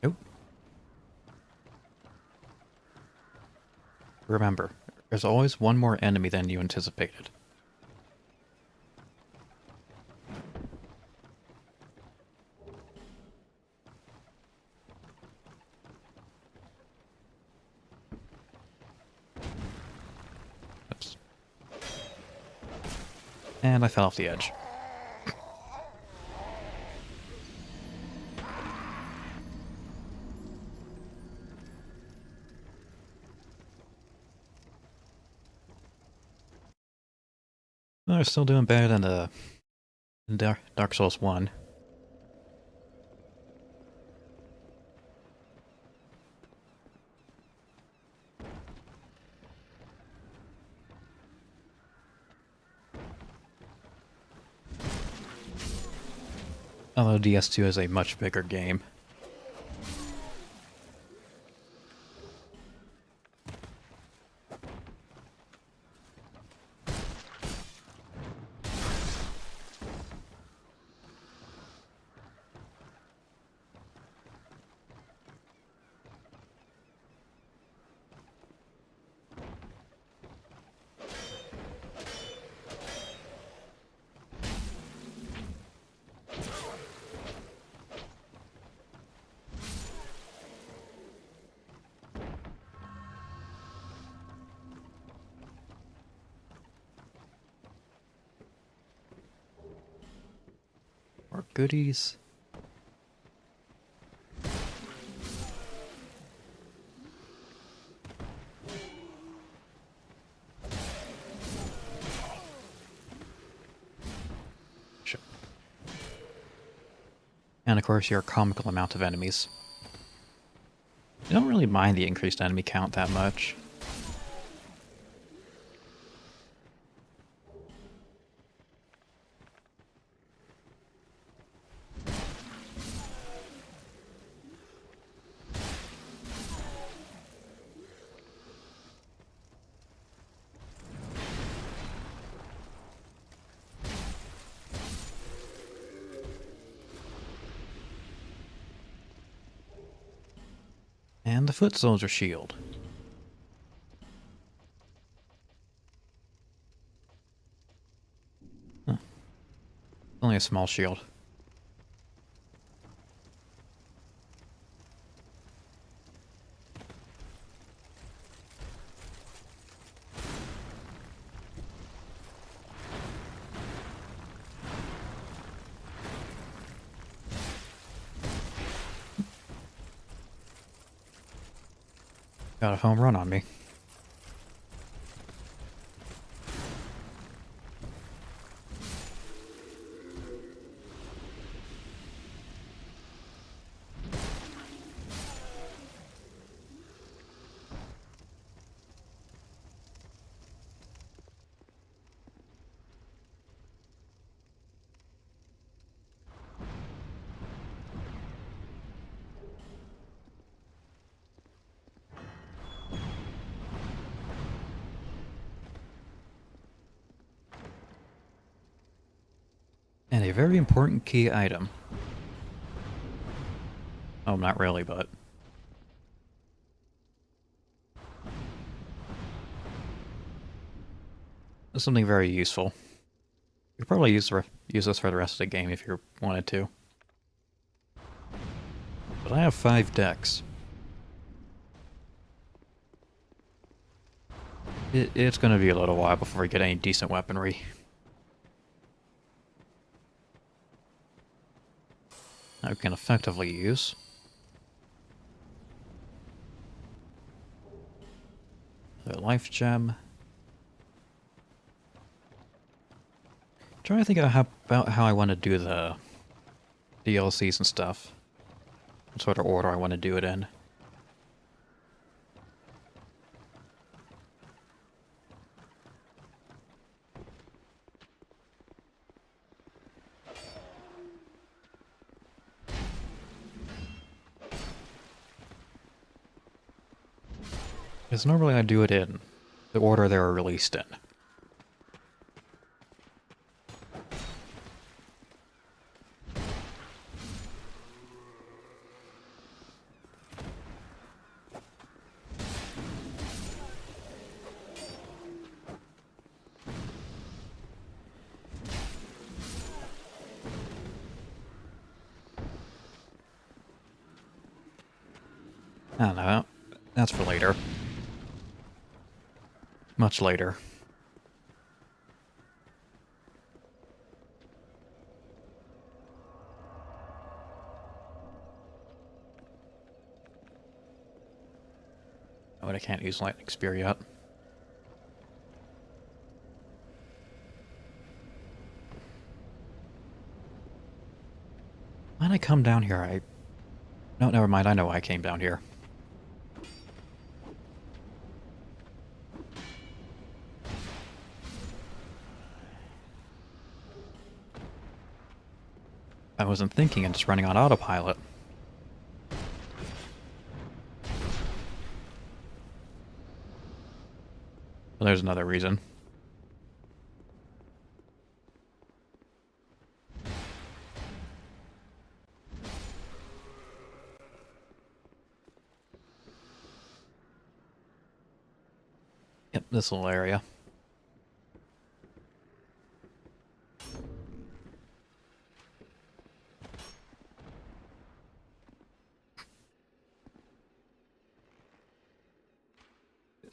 Nope. Remember, there's always one more enemy than you anticipated. Oops. And I fell off the edge. Well, they're still doing better than Dark Souls 1. Although DS2 is a much bigger game. More goodies. Sure. And of course your comical amount of enemies. I don't really mind the increased enemy count that much. And the foot soldier shield. Huh. Only a small shield. Got a home run on me. And a very important key item. Oh, not really, but... something very useful. You could probably use this for the rest of the game if you wanted to. But I have 5 decks. It's gonna be a little while before we get any decent weaponry. That we can effectively use. The life gem. Trying to think about how I want to do the DLCs and stuff. What sort of order I want to do it in. Because normally I do it in the order they were released in. I don't know. That's for later. Much later. Oh, but I can't use lightning spear yet. Why'd I come down here? No, never mind. I know why I came down here. I wasn't thinking and just running on autopilot. Well, there's another reason. Yep, this little area.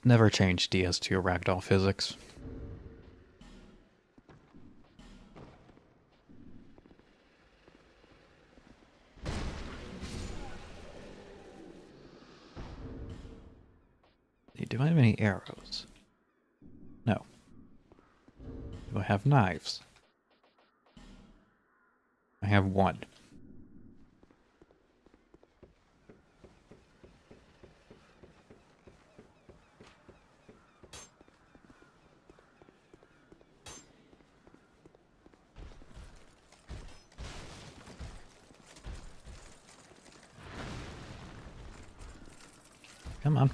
Never change DS2 ragdoll physics. Do I have any arrows? No. Do I have knives? I have one. Come on.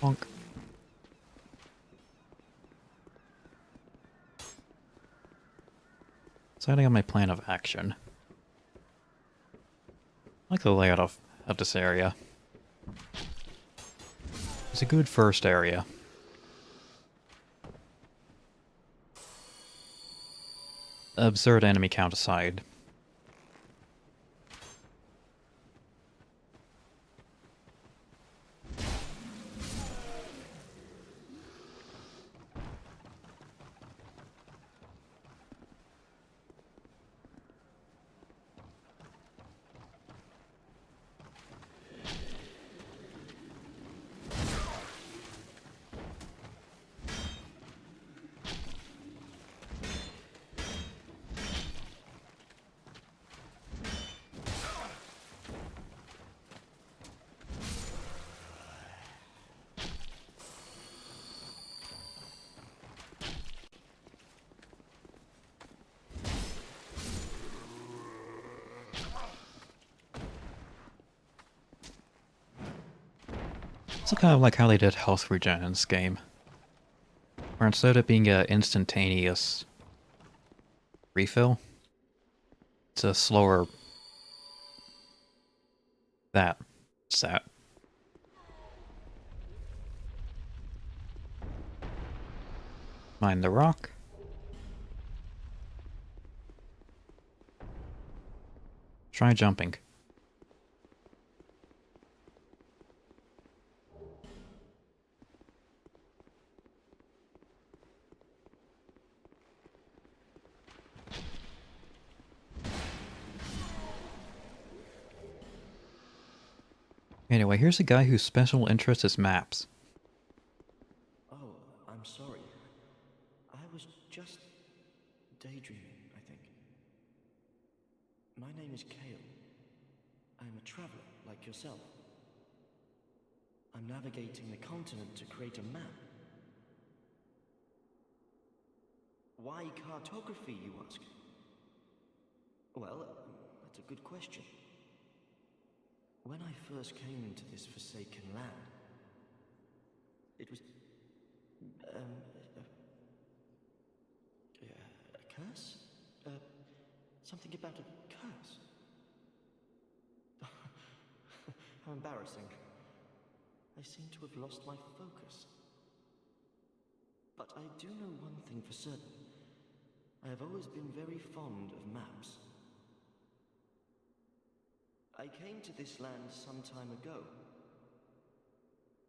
Bonk. Deciding on my plan of action. I like the layout of this area. It's a good first area. Absurd enemy count aside. It's kind of like how they did health regen in this game. Where instead of being an instantaneous refill, it's a slower... That. It's that. Mind the rock. Try jumping. Anyway, here's a guy whose special interest is maps. Oh, I'm sorry. I was just daydreaming, I think. My name is Kale. I'm a traveler, like yourself. I'm navigating the continent to create a map. Why cartography, you ask? Well, that's a good question. When I first came into this forsaken land, it was... a curse? Something about a curse? How embarrassing. I seem to have lost my focus. But I do know one thing for certain. I have always been very fond of maps. I came to this land some time ago.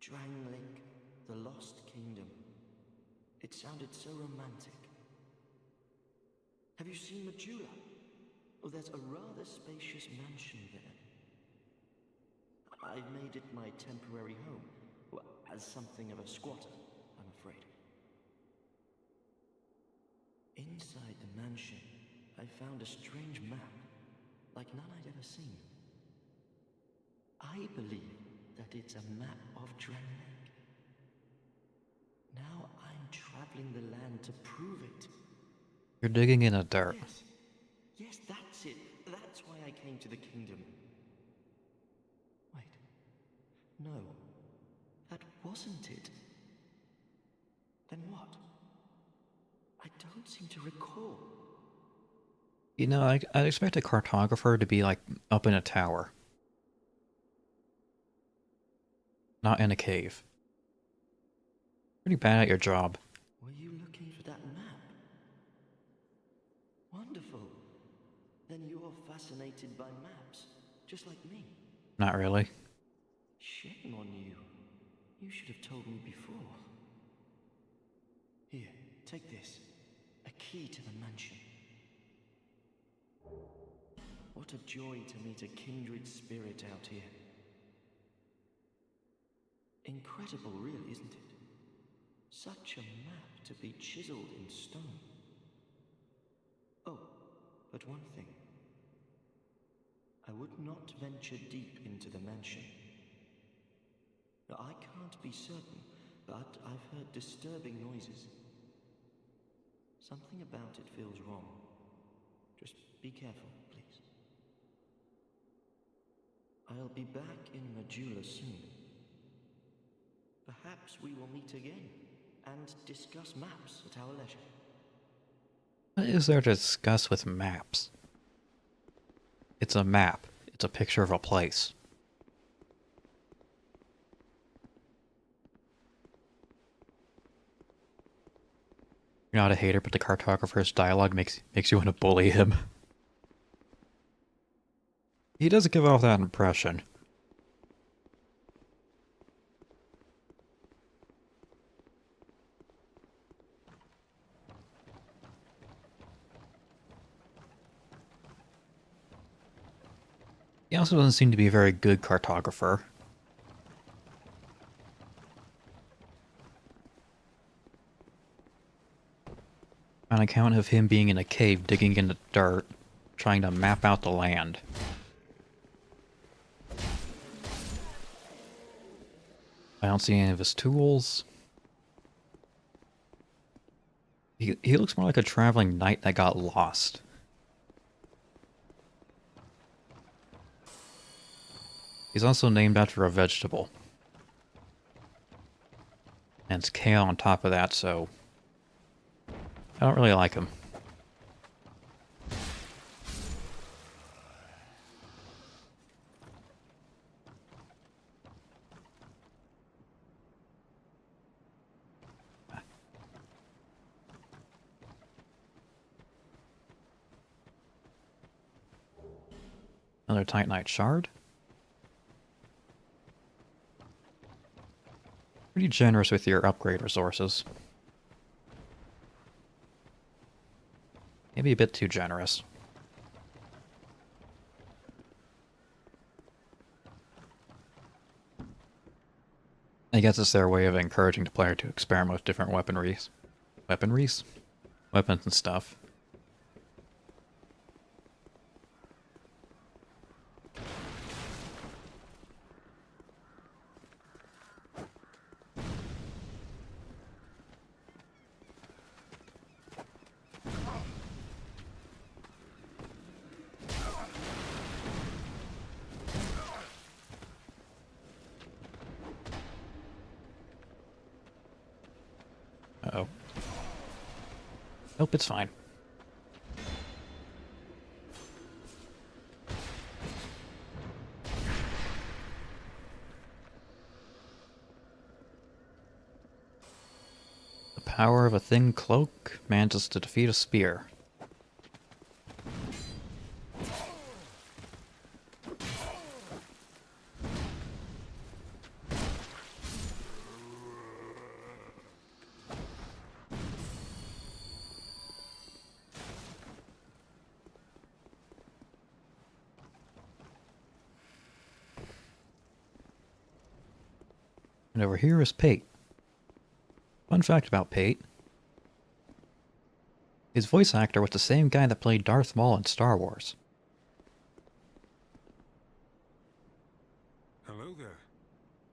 Drangleic, the Lost Kingdom. It sounded so romantic. Have you seen Majula? Oh, there's a rather spacious mansion there. I've made it my temporary home. Well, as something of a squatter, I'm afraid. Inside the mansion, I found a strange map. like none I'd ever seen. I believe that it's a map of Dremlek. Now I'm traveling the land to prove it. You're digging in the dirt. Yes, that's it. That's why I came to the kingdom. Wait. No. That wasn't it. Then what? I don't seem to recall. You know, I'd expect a cartographer to be, like, up in a tower. Not in a cave. Pretty bad at your job. Were you looking for that map? Wonderful. Then you're fascinated by maps, just like me. Not really. Shame on you. You should have told me before. Here, take this. A key to the mansion. What a joy to meet a kindred spirit out here. Incredible, really, isn't it? Such a map to be chiseled in stone. Oh, but one thing. I would not venture deep into the mansion. Now, I can't be certain, but I've heard disturbing noises. Something about it feels wrong. Just be careful, please. I'll be back in Majula soon. Perhaps we will meet again and discuss maps at our leisure. What is there to discuss with maps? It's a map. It's a picture of a place. You're not a hater, but the cartographer's dialogue makes you want to bully him. He doesn't give off that impression. He also doesn't seem to be a very good cartographer. On account of him being in a cave digging in the dirt, trying to map out the land. I don't see any of his tools. He looks more like a traveling knight that got lost. He's also named after a vegetable. And it's kale on top of that, so I don't really like him. Another Titanite shard. Pretty generous with your upgrade resources. Maybe a bit too generous. I guess it's their way of encouraging the player to experiment with different weaponries. Weaponries? Weapons and stuff. Uh-oh. Nope, it's fine. The power of a thin cloak manages to defeat a spear. And over here is Pate. Fun fact about Pate. His voice actor was the same guy that played Darth Maul in Star Wars. So there,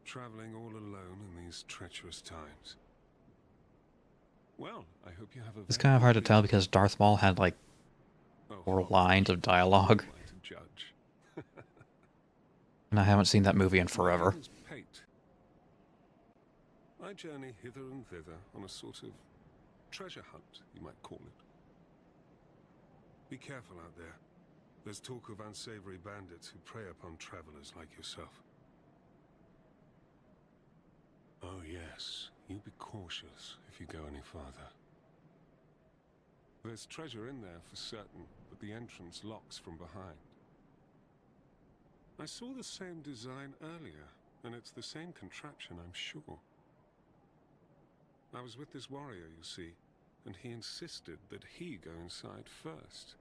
traveling all alone in these treacherous times. Well, I hope you have a It's kind of hard to tell because Darth Maul had like 4 lines of dialogue. to judge. And I haven't seen that movie in My forever. name is Pate. I journey hither and thither on a sort of treasure hunt, you might call it. Be careful out there. There's talk of unsavory bandits who prey upon travelers like yourself. Oh yes, you be cautious if you go any farther. There's treasure in there for certain, but the entrance locks from behind. I saw the same design earlier, and it's the same contraption, I'm sure. I was with this warrior, you see, and he insisted that he go inside first.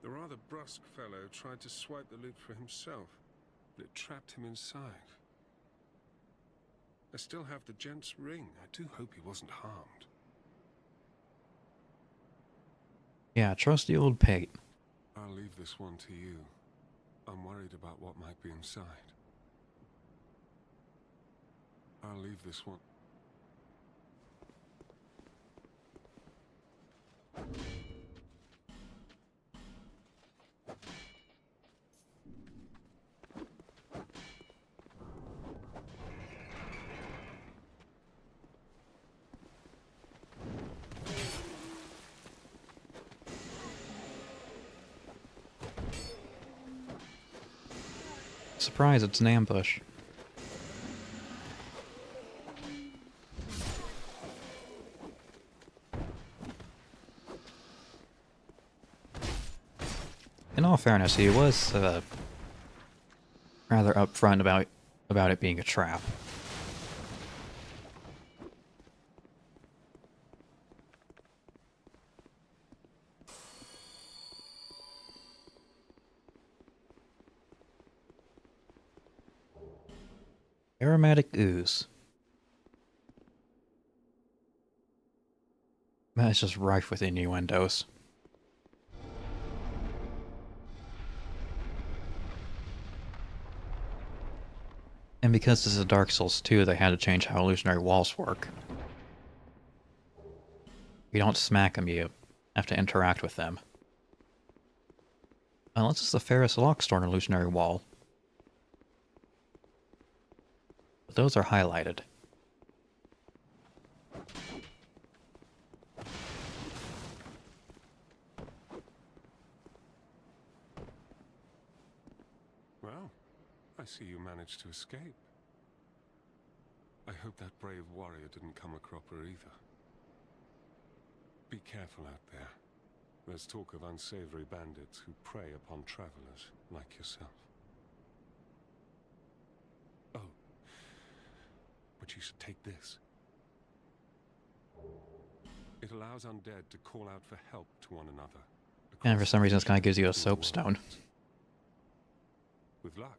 The rather brusque fellow tried to swipe the loot for himself, but it trapped him inside. I still have the gent's ring. I do hope he wasn't harmed. Yeah, trusty old Pate. I'll leave this one to you. I'm worried about what might be inside. I'll leave this one. Surprise, it's an ambush. In all fairness, he was rather upfront about it being a trap. Aromatic ooze. Man, it's just rife with innuendos. And because this is Dark Souls 2, they had to change how illusionary walls work. You don't smack them, you have to interact with them. Unless it's the Ferris Lockstone illusionary wall. But those are highlighted. Well, I see you managed to escape. I hope that brave warrior didn't come a cropper either. Be careful out there. There's talk of unsavory bandits who prey upon travelers like yourself. Oh, but you should take this. It allows undead to call out for help to one another. And for some reason this guy gives you a soapstone. With luck,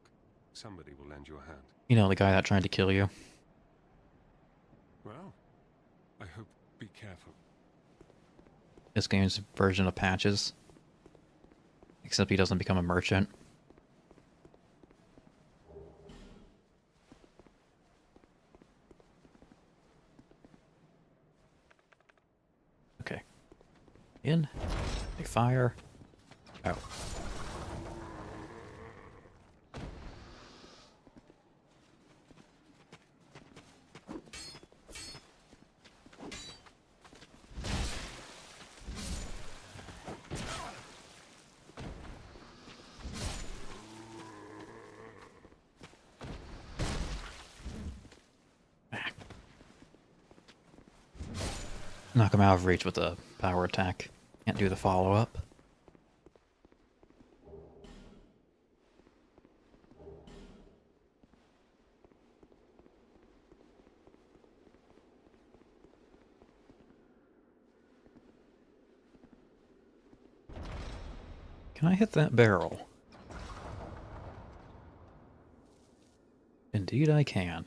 somebody will lend you a hand. You know, the guy that tried to kill you. Well, I hope be careful. This game's version of patches. Except he doesn't become a merchant. Okay. In. They fire. Out. Knock him out of reach with a power attack. Can't do the follow-up. Can I hit that barrel? Indeed I can.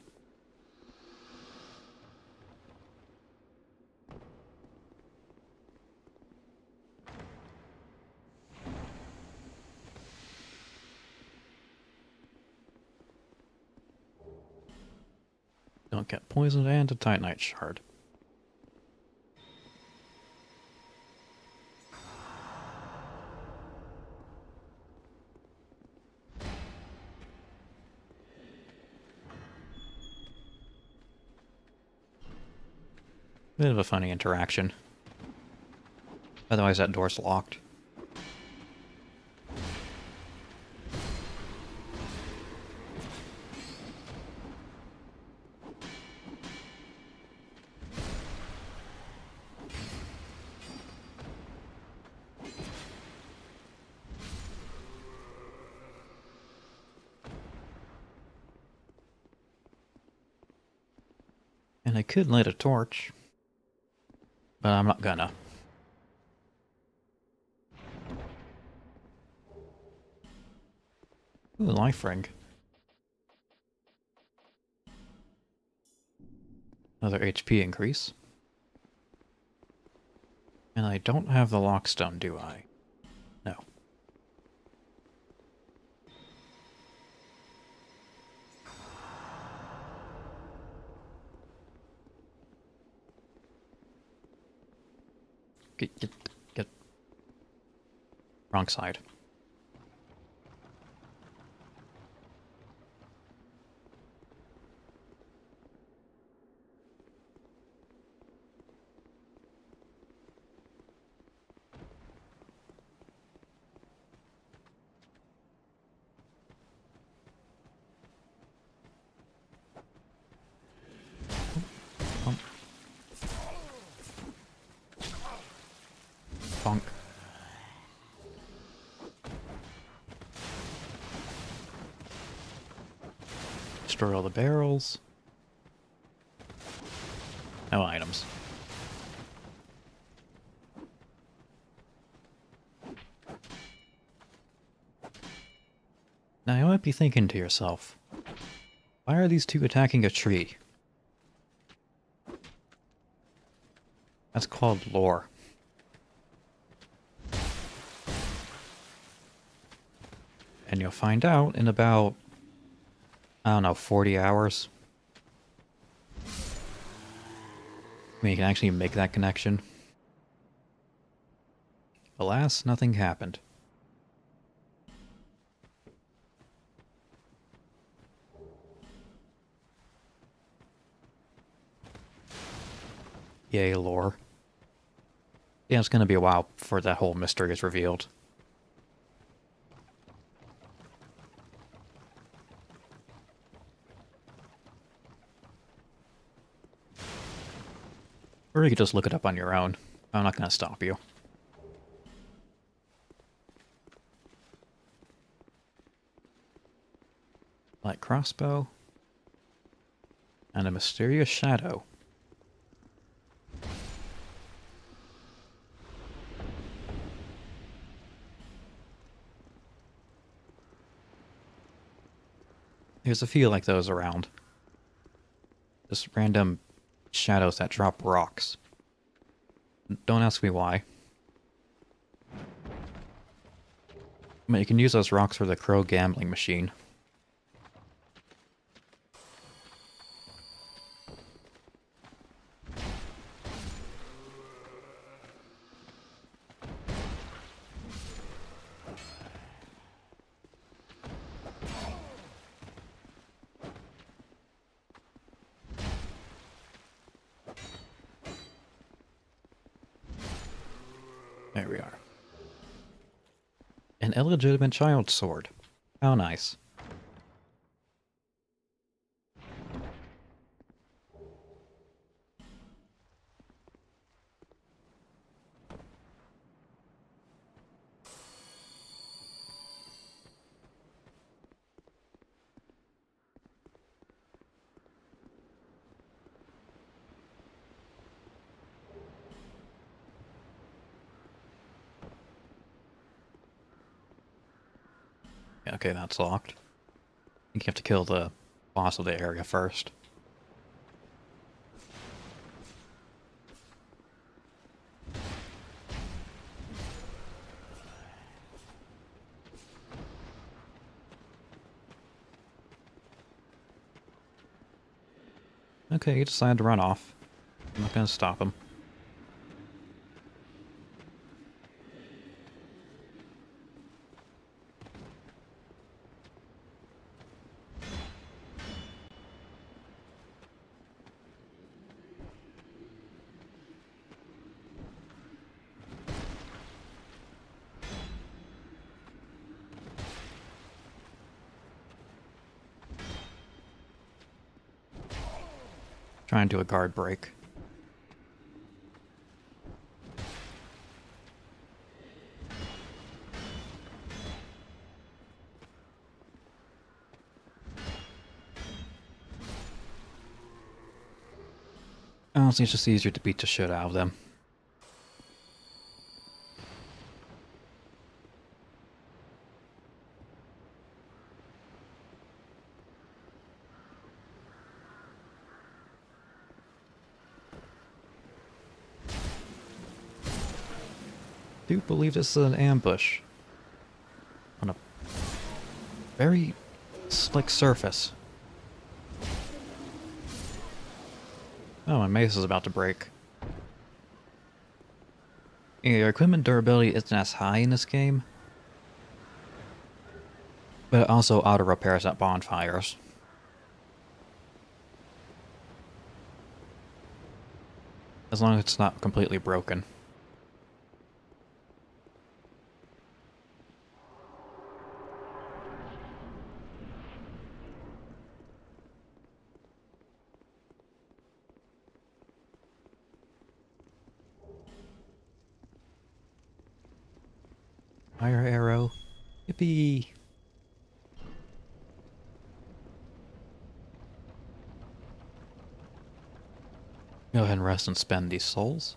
Don't get poisoned and a titanite shard. Bit of a funny interaction. Otherwise that door's locked. And I could light a torch, but I'm not gonna. Ooh, life ring. Another HP increase. And I don't have the lockstone, do I? No. Get. Wrong side. Bonk. Destroy all the barrels. No items. Now you might be thinking to yourself, why are these two attacking a tree? That's called lore. And you'll find out in about, I don't know, 40 hours. I mean, you can actually make that connection. Alas, nothing happened. Yay, lore. Yeah, it's gonna be a while before that whole mystery is revealed. Or you could just look it up on your own. I'm not gonna stop you. Light crossbow. And a mysterious shadow. There's a few like those around. Just random shadows that drop rocks. Don't ask me why. But you can use those rocks for the crow gambling machine. There we are. An illegitimate child sword. How nice. Okay, that's locked. I think you have to kill the boss of the area first. Okay, he decided to run off. I'm not gonna stop him. Trying to do a guard break. Honestly, it's just easier to beat the shit out of them. Do believe this is an ambush on a very slick surface. Oh, my mace is about to break. Yeah, your equipment durability isn't as high in this game, but it also auto repairs at bonfires. As long as it's not completely broken. Fire arrow. Yippee! Go ahead and rest and spend these souls.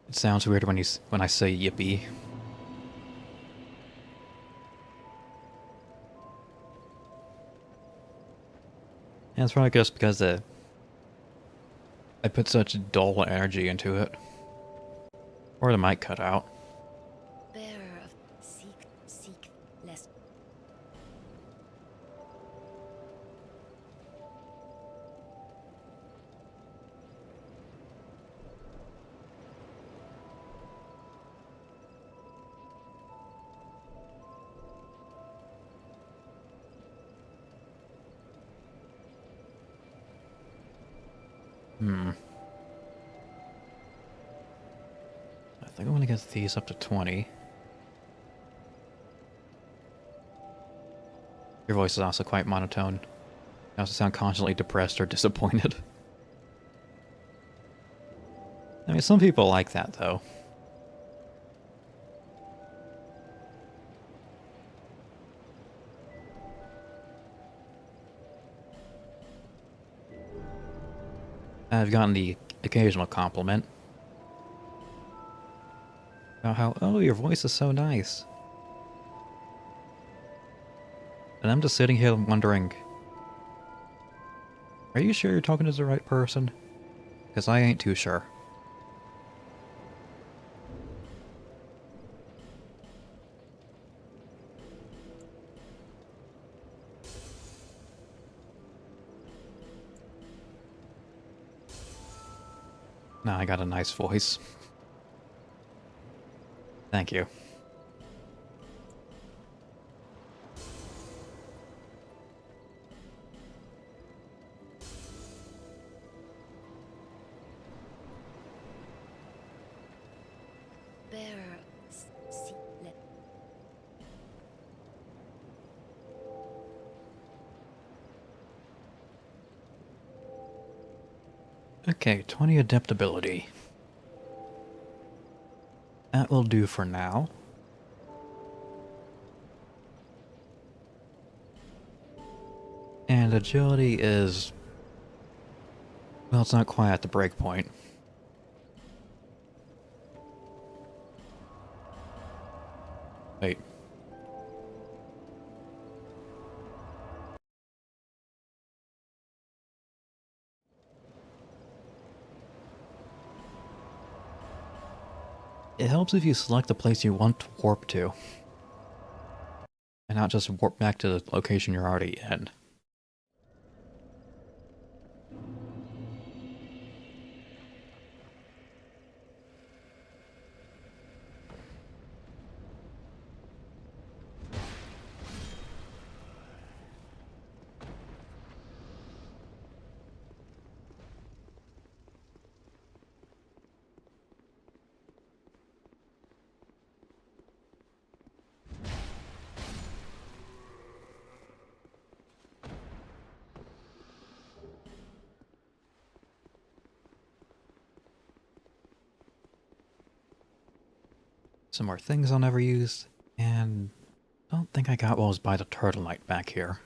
It sounds weird when I say yippee. And it's probably just because I put such dull energy into it. Or the mic cut out. Bearer of seek less. I think I'm gonna get these up to 20. Your voice is also quite monotone. You also sound constantly depressed or disappointed. I mean, some people like that, though. I've gotten the occasional compliment. About how, oh, your voice is so nice. And I'm just sitting here wondering, are you sure you're talking to the right person? Because I ain't too sure. Now I got a nice voice. Thank you. Bearer seek less. Okay, 20 adaptability. That will do for now. And agility is... well, it's not quite at the break point. Wait. It helps if you select the place you want to warp to, and not just warp back to the location you're already in. Some more things I'll never use, and don't think I got what was by the Turtle Knight back here.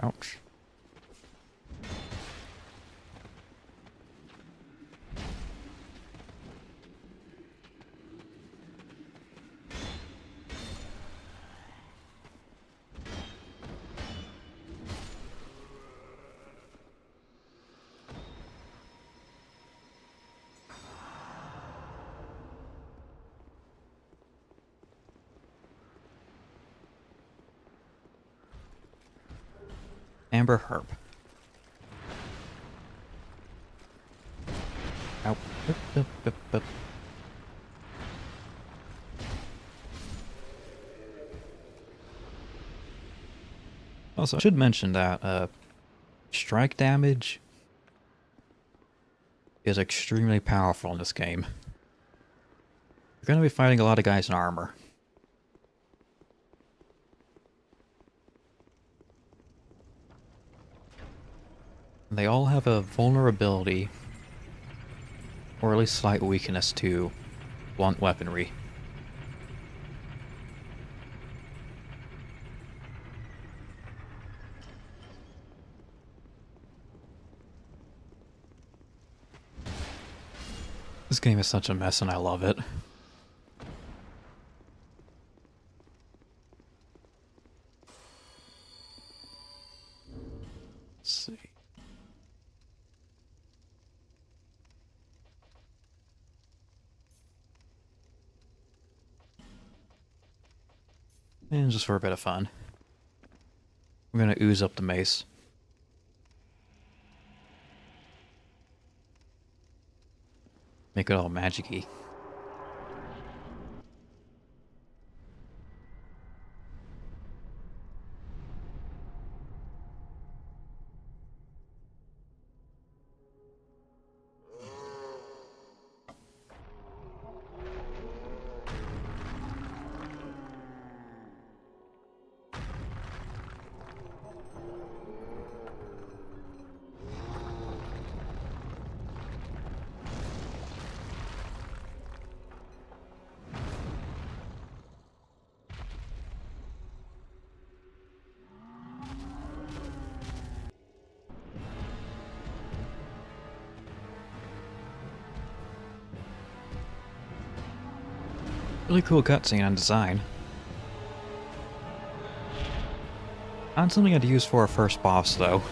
Ouch. Amber Herb. Ow. Up. Also, I should mention that strike damage is extremely powerful in this game. You're going to be fighting a lot of guys in armor. They all have a vulnerability, or at least slight weakness to blunt weaponry. This game is such a mess and I love it. Let's see. And just for a bit of fun, we're gonna ooze up the mace. Make it all magic-y. Really cool cutscene and design. Not something I'd use for a first boss, though.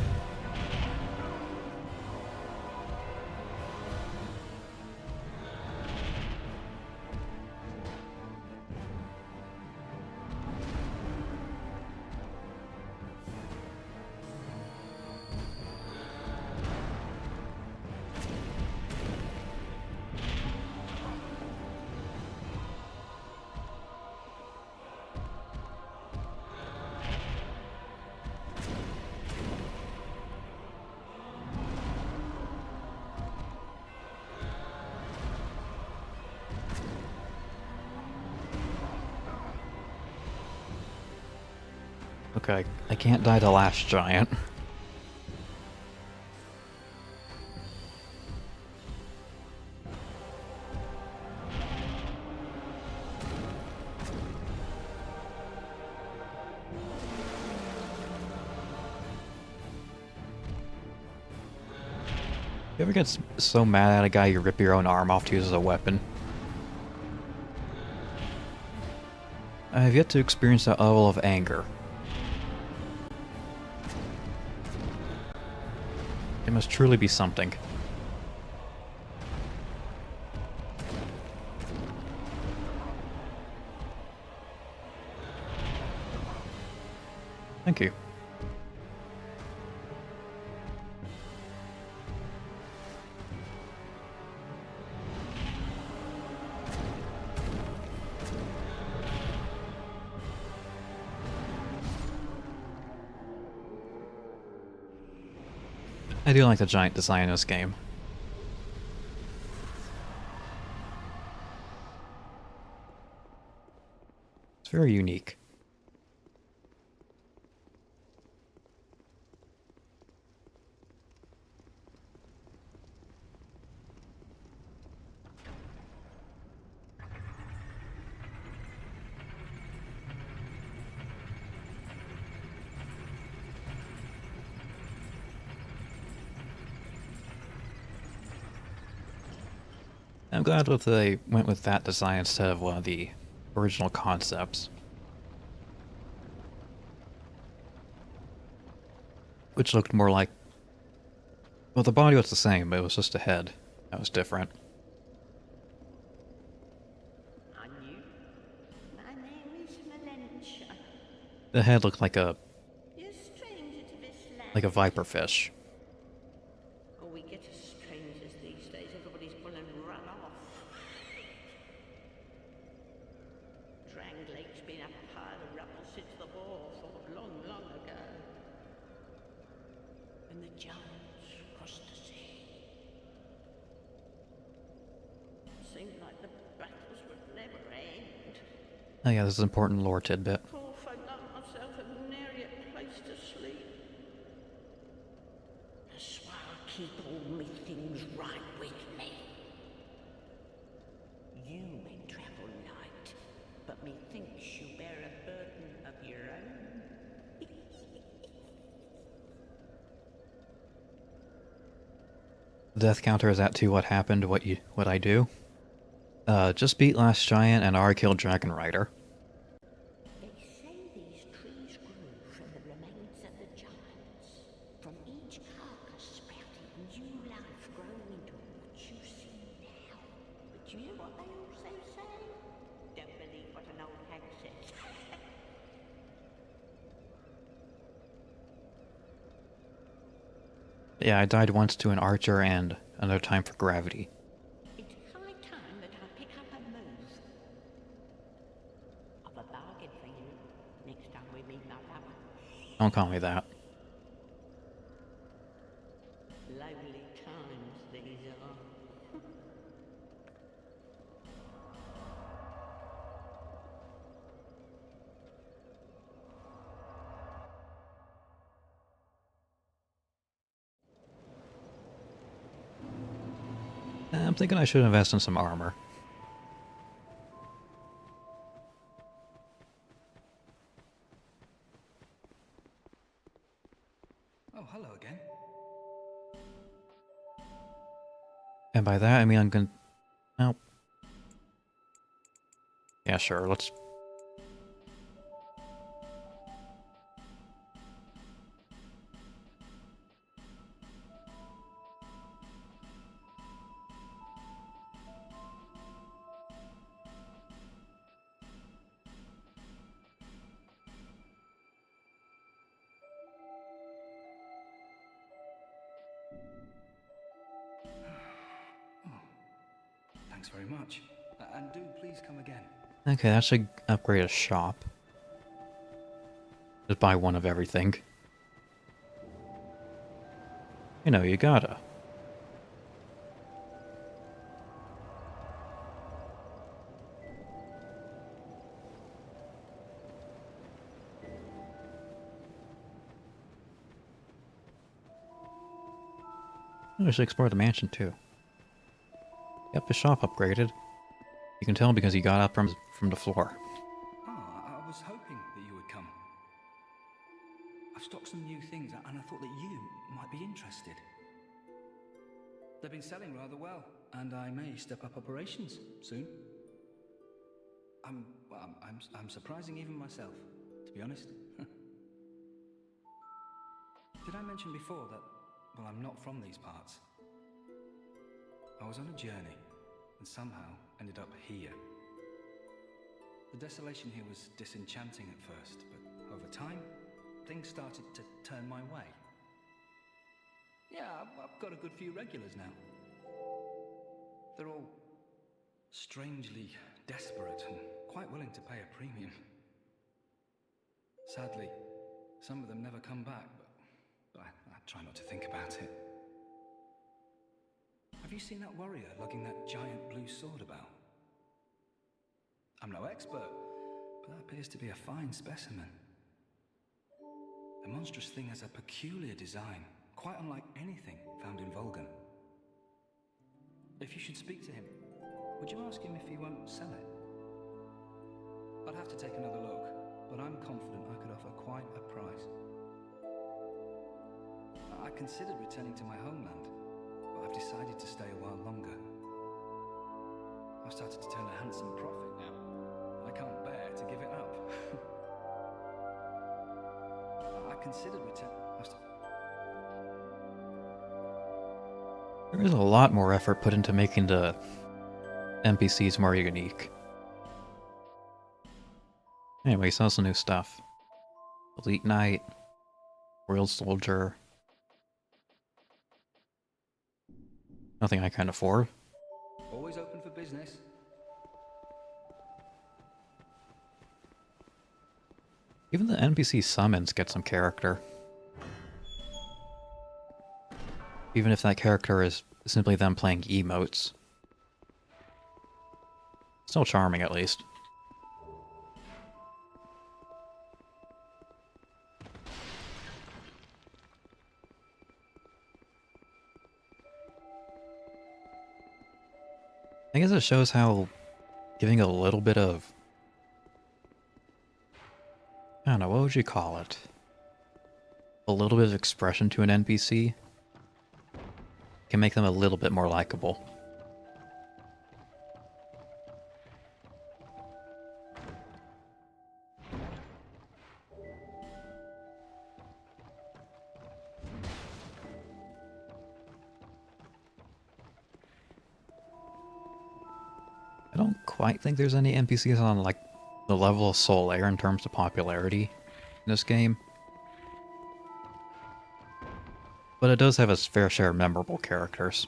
Okay, I can't die the last giant. You ever get so mad at a guy you rip your own arm off to use as a weapon? I have yet to experience that level of anger. It must truly be something. Thank you. I do like the giant design in this game. It's very unique. I'm glad that they went with that design instead of one of the original concepts. Which looked more like... Well, the body was the same, but it was just a head that was different. My name is Melentia. The head looked like a... You're a stranger to this land. like a viper fish. Oh, we get as strangers these days. Everybody's gone and run off. Dranglake's been a pile of rubble since the war fought long, long ago. And the giants crossed the sea. Seemed like the battles would never end. Oh yeah, this is an important lore tidbit. Poor folk like myself have nary a place to sleep. That's why I keep all me things right with me. You may travel light, but methinks you bear a burden of your own. Death counter is at 2 what happened, what I do. Just beat Last Giant and already killed Dragon Rider. They say these trees grew from the remains of the giants. From each carcass sprouted new life growing into what you see now. But you hear what they also say? Don't believe what an old hag says. Yeah, I died once to an archer and another time for gravity. It's high time that I pick up a move. I've a bargain for you next time we meet, my lover. Don't call me that. Lonely times these are. I'm thinking I should invest in some armor. Oh, hello again. And by that, I mean I'm gonna... Oh. Yeah, sure, let's... Thanks very much. And do please come again. Okay, that should upgrade a shop. Just buy one of everything. You know, you gotta. Oh, I should explore the mansion too. Yep, the shop upgraded. You can tell because he got up from the floor. Ah, I was hoping that you would come. I've stocked some new things and I thought that you might be interested. They've been selling rather well, and I may step up operations soon. I'm Well, I'm surprising even myself, to be honest. Did I mention before that, well, I'm not from these parts? I was on a journey, and somehow ended up here. The desolation here was disenchanting at first, but over time, things started to turn my way. Yeah, I've got a good few regulars now. They're all strangely desperate and quite willing to pay a premium. Sadly, some of them never come back, but I try not to think about it. Have you seen that warrior lugging that giant blue sword about? I'm no expert, but that appears to be a fine specimen. The monstrous thing has a peculiar design, quite unlike anything found in Volgan. If you should speak to him, would you ask him if he won't sell it? I'd have to take another look, but I'm confident I could offer quite a price. I considered returning to my homeland, but I've decided to stay a while longer. I've started to turn a handsome profit now, and I can't bear to give it up. I considered returning. There is a lot more effort put into making the NPCs more unique. Anyway, saw some new stuff. Elite Knight, Royal Soldier. Nothing I can afford. Always open for business. Even the NPC summons get some character. Even if that character is simply them playing emotes. Still charming, at least. I guess it shows how giving a little bit of... I don't know, what would you call it? A little bit of expression to an NPC can make them a little bit more likable. I don't quite think there's any NPCs on, like, the level of Solaire in terms of popularity in this game. But it does have its fair share of memorable characters.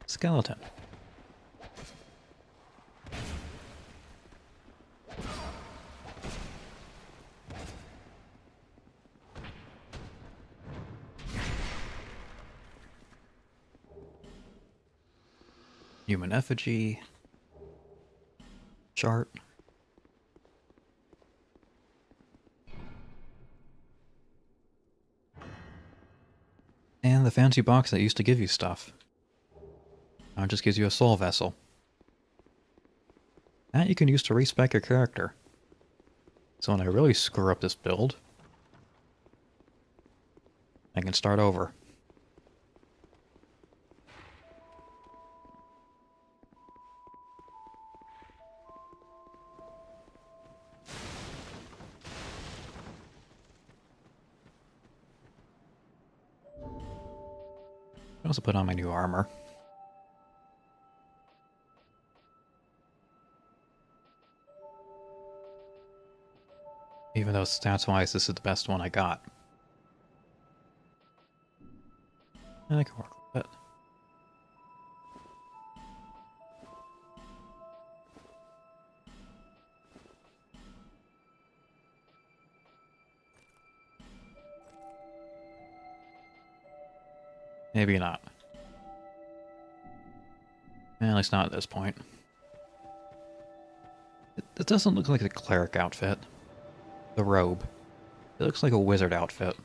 Skeleton. Human effigy. Chart. And the fancy box that used to give you stuff. Now it just gives you a soul vessel. That you can use to respec your character. So when I really screw up this build, I can start over. I also put on my new armor. Even though stats-wise, this is the best one I got. And I can work with it. Maybe not. At least not at this point. It doesn't look like a cleric outfit. The robe. It looks like a wizard outfit.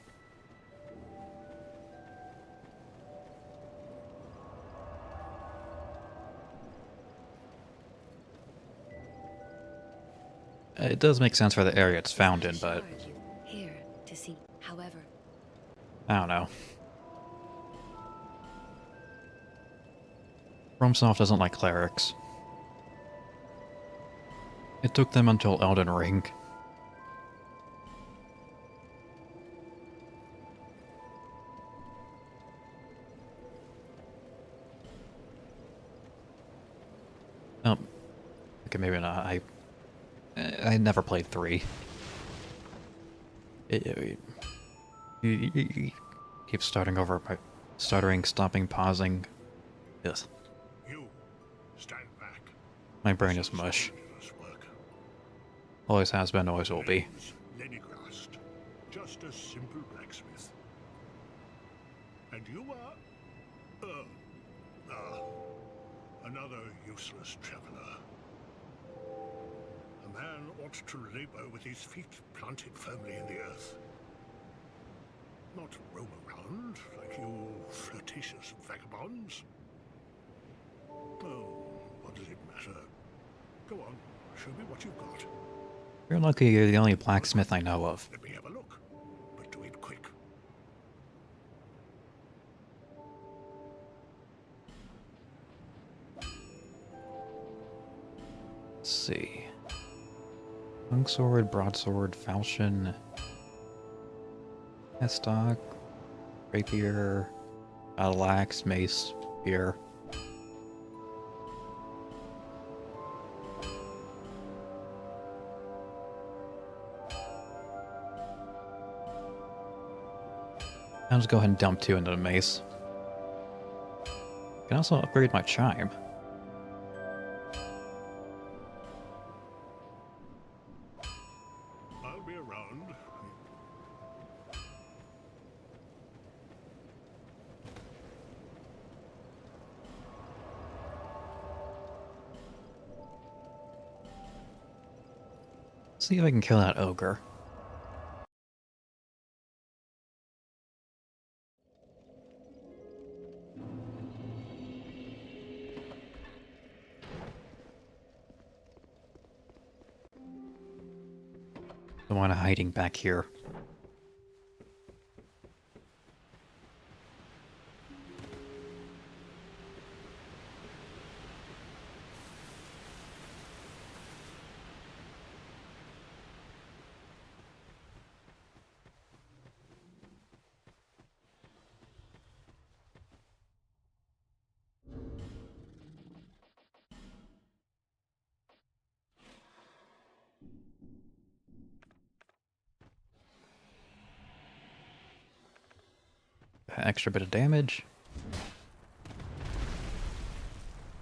It does make sense for the area it's found in, but Here to see. However, I don't know. FromSoft doesn't like clerics. It took them until Elden Ring. Okay, maybe not. I never played 3. You keep starting over by stuttering, stopping, pausing. Yes. You, stand back. My brain is mush. Always has been, always will be. Lenigrast, just a simple blacksmith. And you are... another useless traveler. A man ought to labor with his feet planted firmly in the earth. Not roam around like you flirtatious vagabonds. Oh, what does it matter? Go on, show me what you've got. You're lucky you're the only blacksmith I know of. Let me have a look, but do it quick. Let's see. Longsword, broadsword, falchion, headstock, rapier, battle axe, mace, spear. I'll just go ahead and dump 2 into the mace. I can also upgrade my chime. I'll be around. See if I can kill that ogre. The one hiding back here. Extra bit of damage.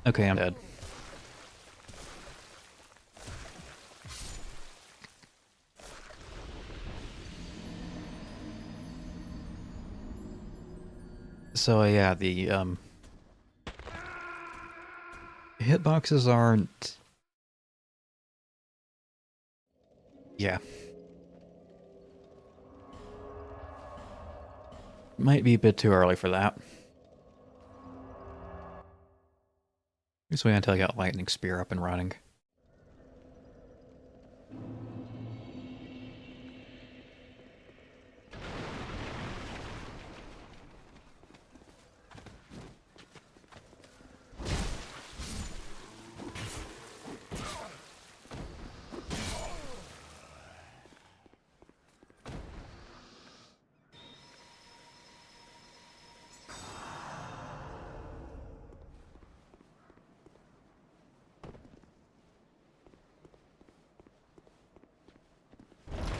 Okay, I'm dead. So yeah, the hitboxes aren't... Yeah. Might be a bit too early for that. Just wait until I got Lightning Spear up and running.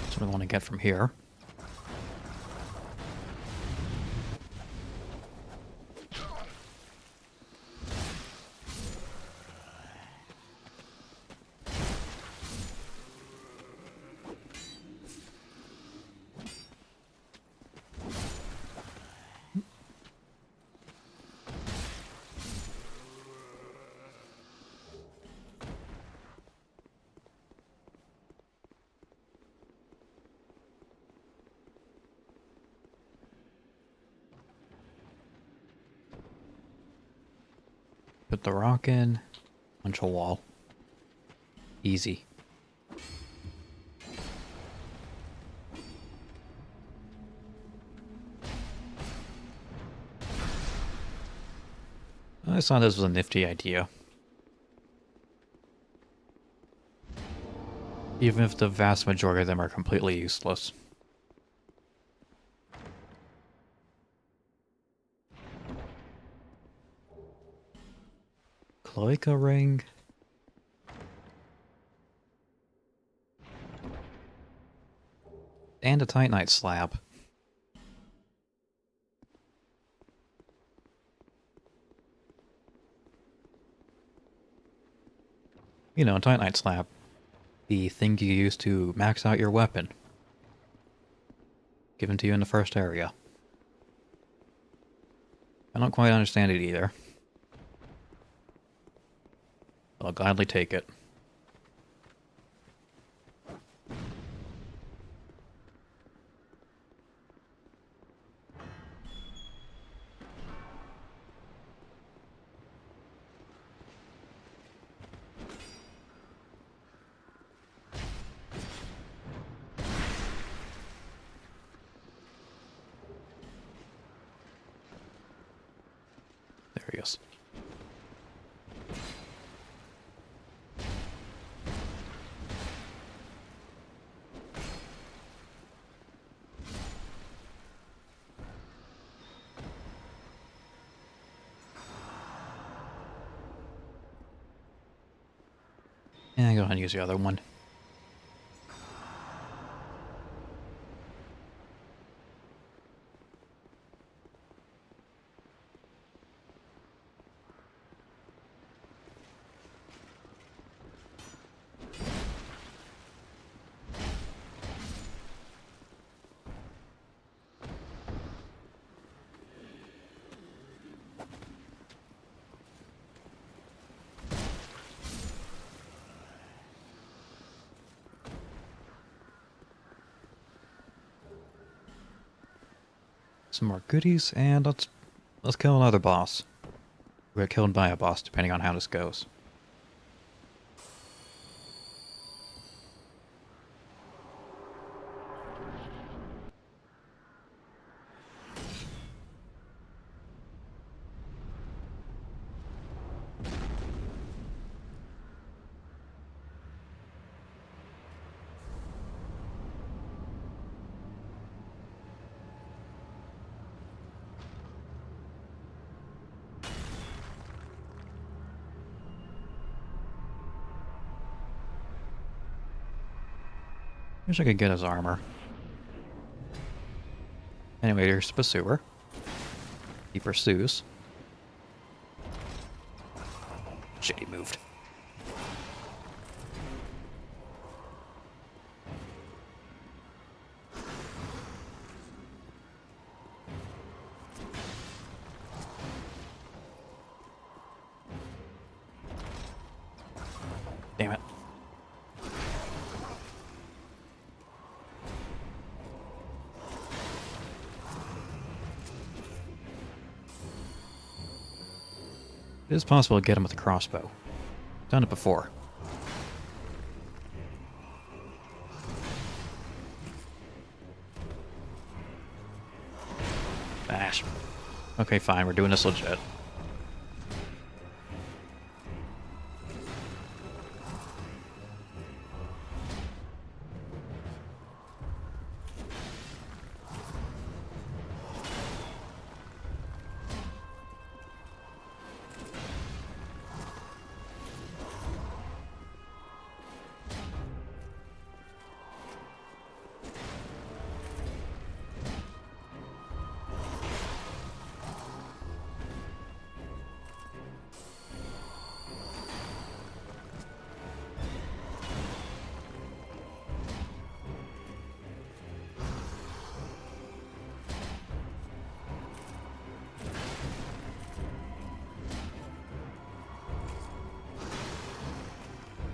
That's what I want to get from here. Put the rock in. Punch a wall. Easy. I thought this was a nifty idea. Even if the vast majority of them are completely useless. Cloaca ring? And a Titanite slab. You know, a Titanite slab. The thing you use to max out your weapon. Given to you in the first area. I don't quite understand it either. I'll gladly take it. There he is. Yeah, go ahead and use the other one. Some more goodies, and let's kill another boss. Or get killed by a boss, depending on how this goes. Wish I could get his armor. Anyway, here's Pursuer. He pursues. Shit, he moved. Damn it. It is possible to get him with a crossbow. Done it before. Bash. Okay, fine, we're doing this legit.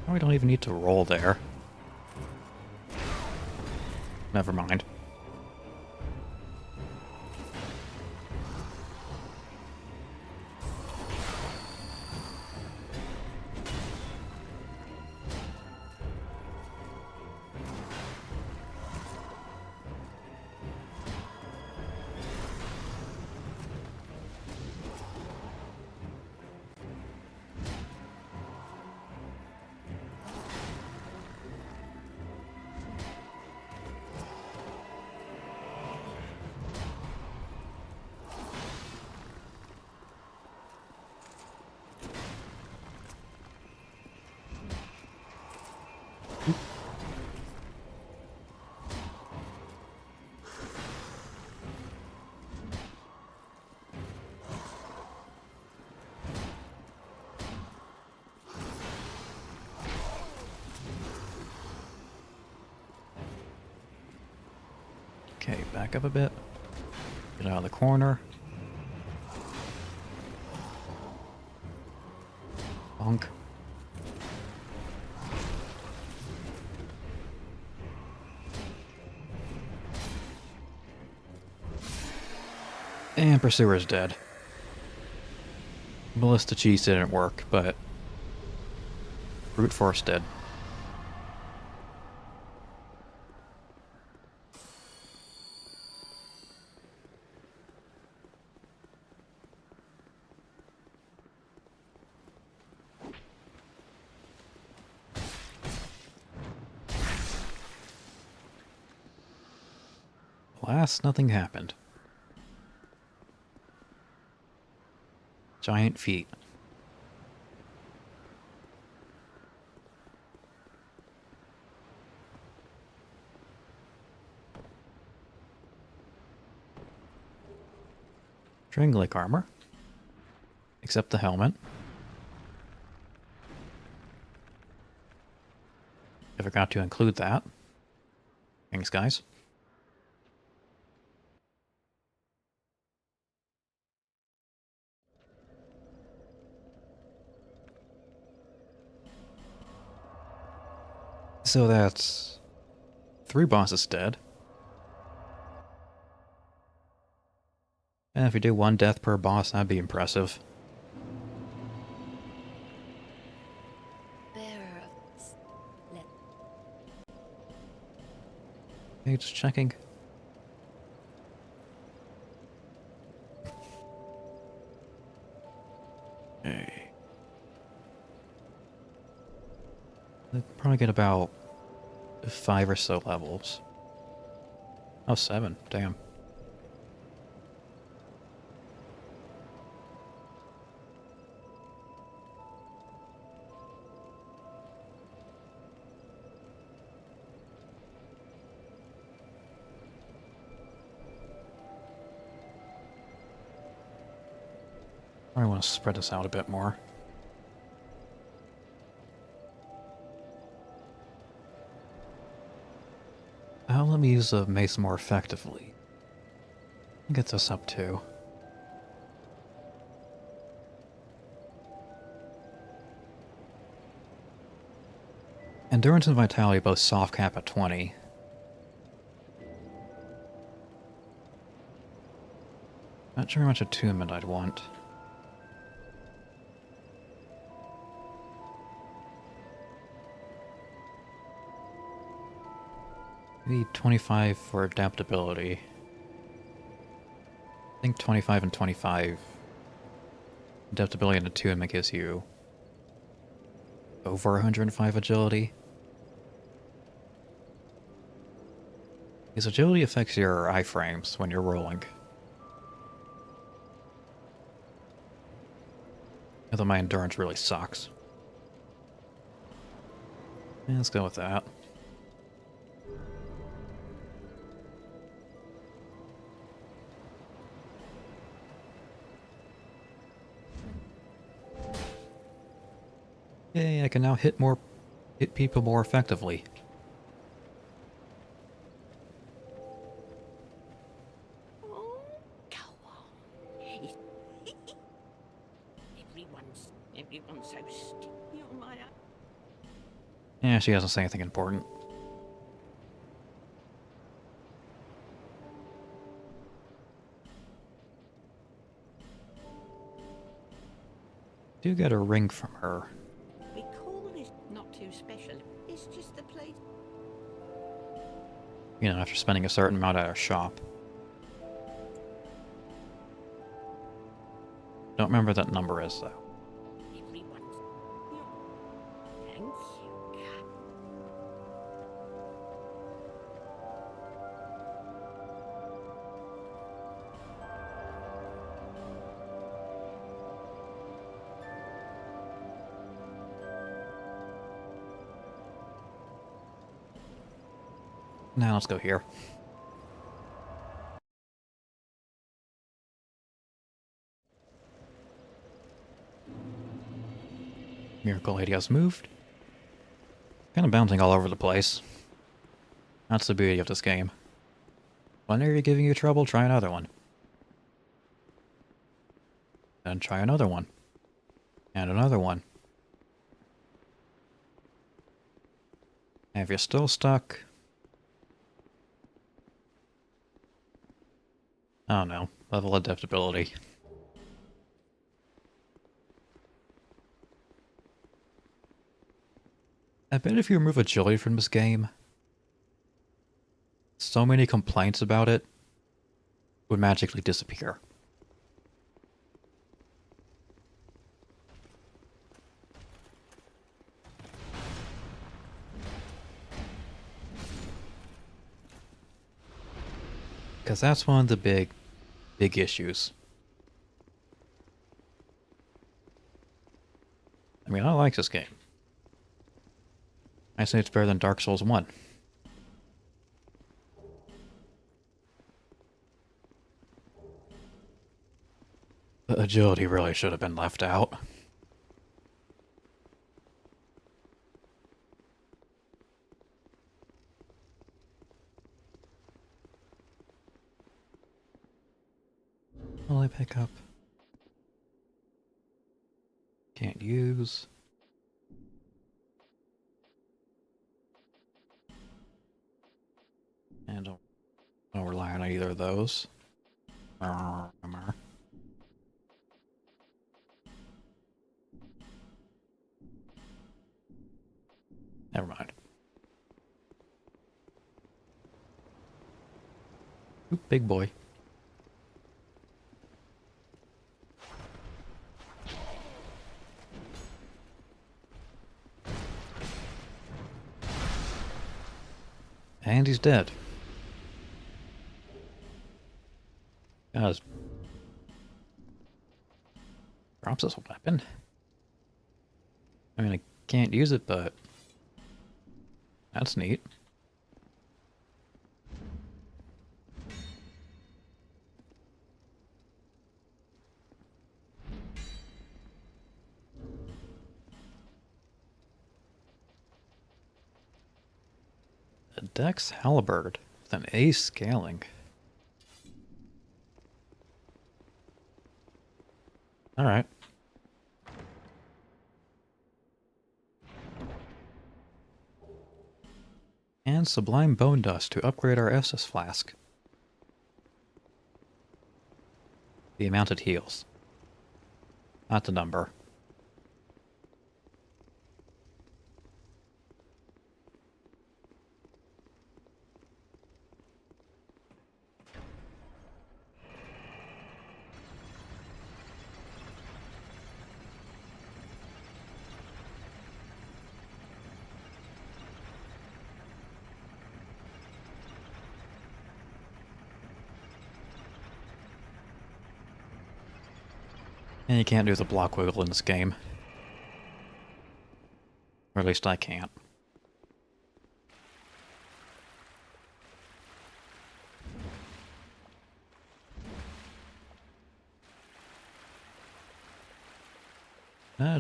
We don't even need to roll there. Never mind. Okay, back up a bit. Get out of the corner. Bonk. And Pursuer's dead. Ballista cheese didn't work, but brute force did. Alas, nothing happened. Giant feet. Drangleic armor. Except the helmet. I forgot to include that. Thanks, guys. So that's 3 bosses dead. And if we do 1 death per boss, that'd be impressive. Okay, just checking. Okay. We'll probably get about 5 or so levels. Oh, 7. Damn. I want to spread this out a bit more. Let me use the mace more effectively. Get this up too. Endurance and Vitality both soft cap at 20. Not sure how much attunement I'd want. Maybe 25 for adaptability. I think 25 and 25. Adaptability and attunement gives you over 105 agility. Because agility affects your iframes when you're rolling. Although my endurance really sucks. Yeah, let's go with that. Yay, I can now hit people more effectively. Go on. Everyone's so sticky on my... Yeah, she doesn't say anything important. Do get a ring from her. We call this not too special. It's just the place. You know, after spending a certain amount at our shop. Don't remember what that number is, though. Everyone's... Thank you. Now let's go here. Miracle Lady has moved. Kind of bouncing all over the place. That's the beauty of this game. One area giving you trouble, try another one. Then try another one. And another one. And if you're still stuck... I don't know. Level adaptability. I bet if you remove agility from this game, so many complaints about it would magically disappear. Because that's one of the big issues. I mean, I like this game. I say it's better than Dark Souls 1. But agility really should have been left out. Will I pick up? Can't use. And don't rely on either of those. Never mind. Oop, big boy. And he's dead. Guys. Drops us a weapon. I mean, I can't use it, but that's neat. A Dex Halberd with an A scaling. Alright. And Sublime Bone Dust to upgrade our Estus Flask. The amount it heals. Not the number. And you can't do the block wiggle in this game. Or at least I can't.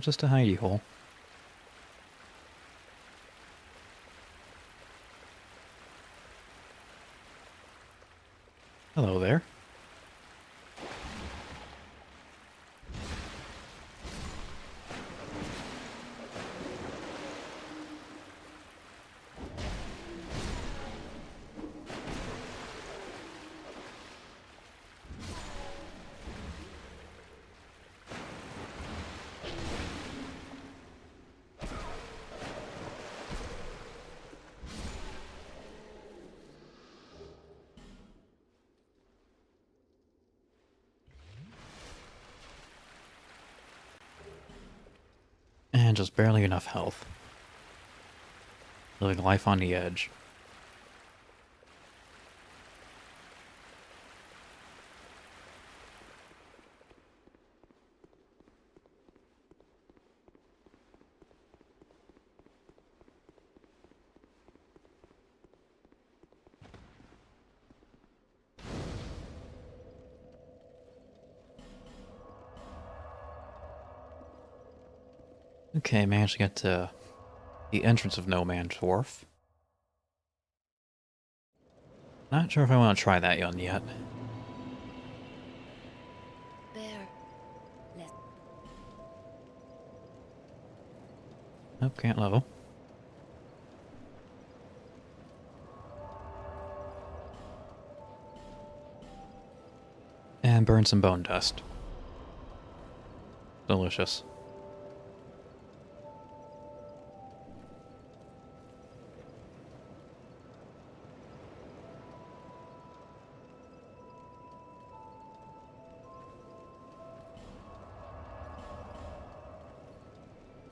Just a hidey hole. Hello there. And just barely enough health. Living life on the edge. Okay, managed to get to the entrance of No Man's Wharf. Not sure if I want to try that one yet. There. Let. Nope, can't level. And burn some bone dust. Delicious.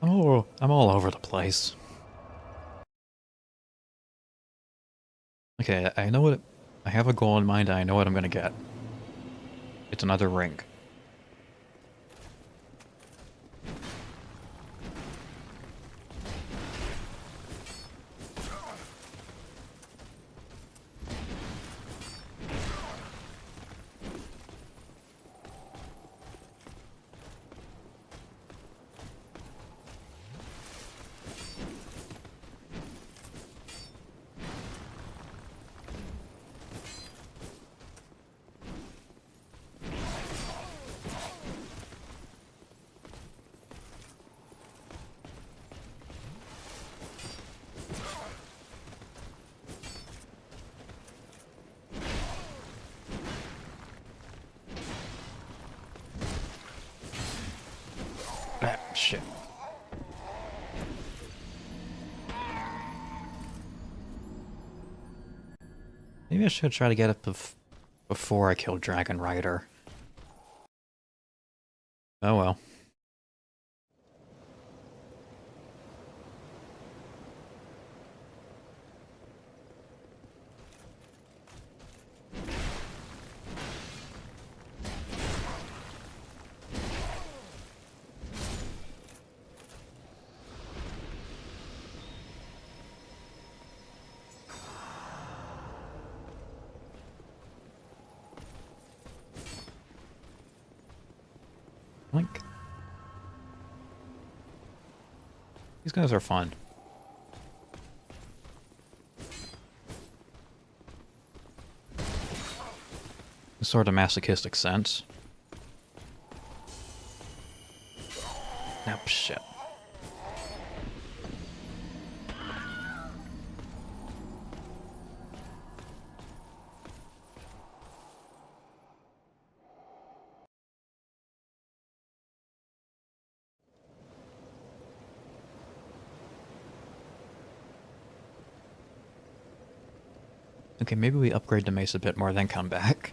Oh, I'm all over the place. Okay, I know what... I have a goal in mind, and I know what I'm gonna get. It's another ring. Ah, shit. Maybe I should try to get it before I kill Dragon Rider. Oh well. Like, these guys are fun. In sort of masochistic sense. Nope, shit. Okay, maybe we upgrade the mace a bit more, then come back.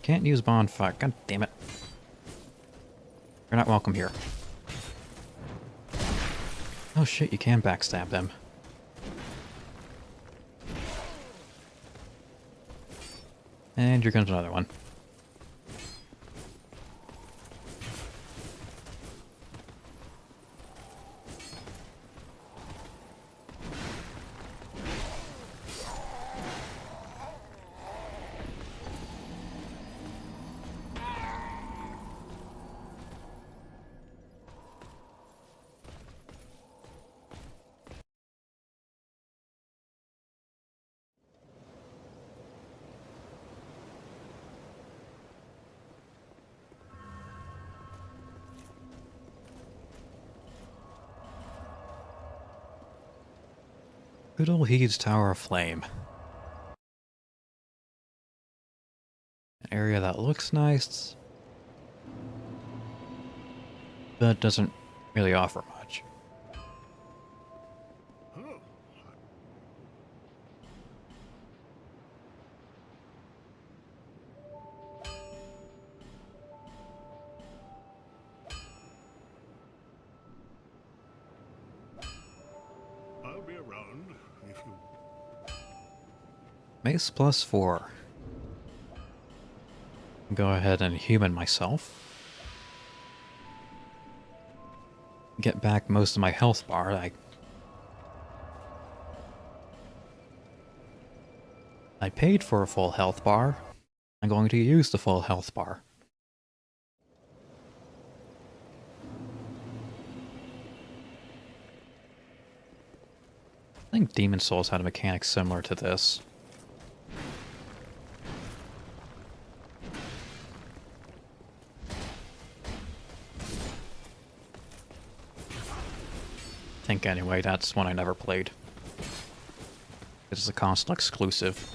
Can't use bonfire. God damn it. You're not welcome here. Oh shit, you can backstab them. And here comes another one. Good old Heed's Tower of Flame. An area that looks nice, but doesn't really offer much. Oh, I'll be around if you... Mace plus 4. Go ahead and human myself. Get back most of my health bar. I paid for a full health bar. I'm going to use the full health bar. I think Demon Souls had a mechanic similar to this. I think anyway, that's one I never played. It's a console exclusive.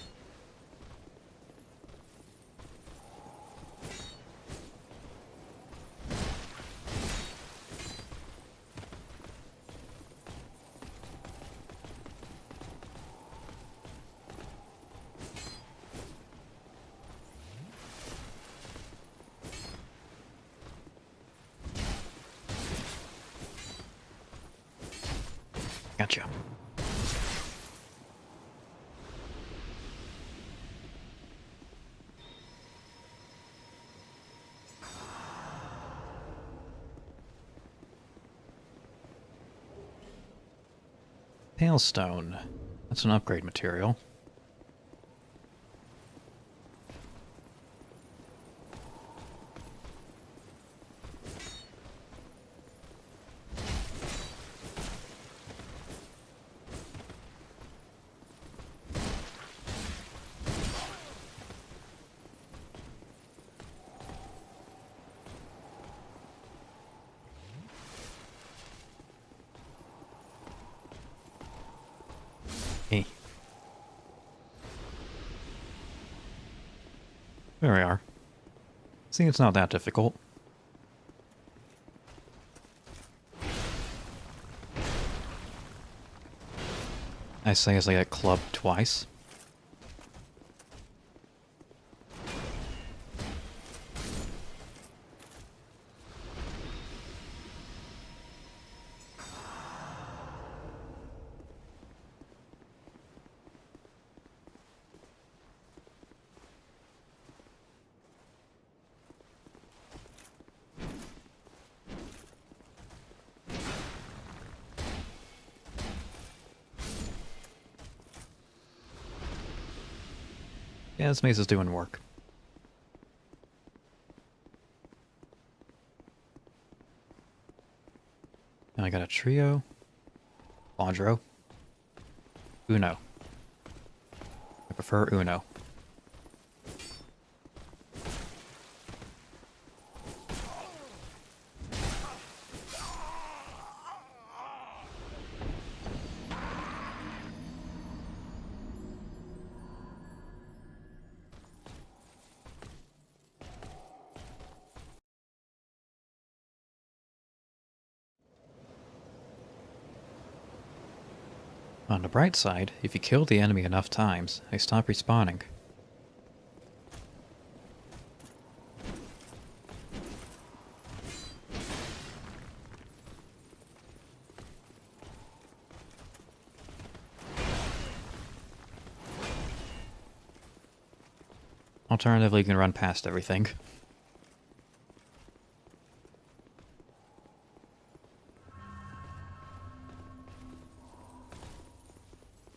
Gotcha. Hailstone. That's an upgrade material. Hey. There we are. See, it's not that difficult. I say as I get clubbed twice. Yeah, this maze is doing work. And I got a trio. Quadro. Uno. I prefer Uno. On the bright side, if you kill the enemy enough times, they stop respawning. Alternatively, you can run past everything.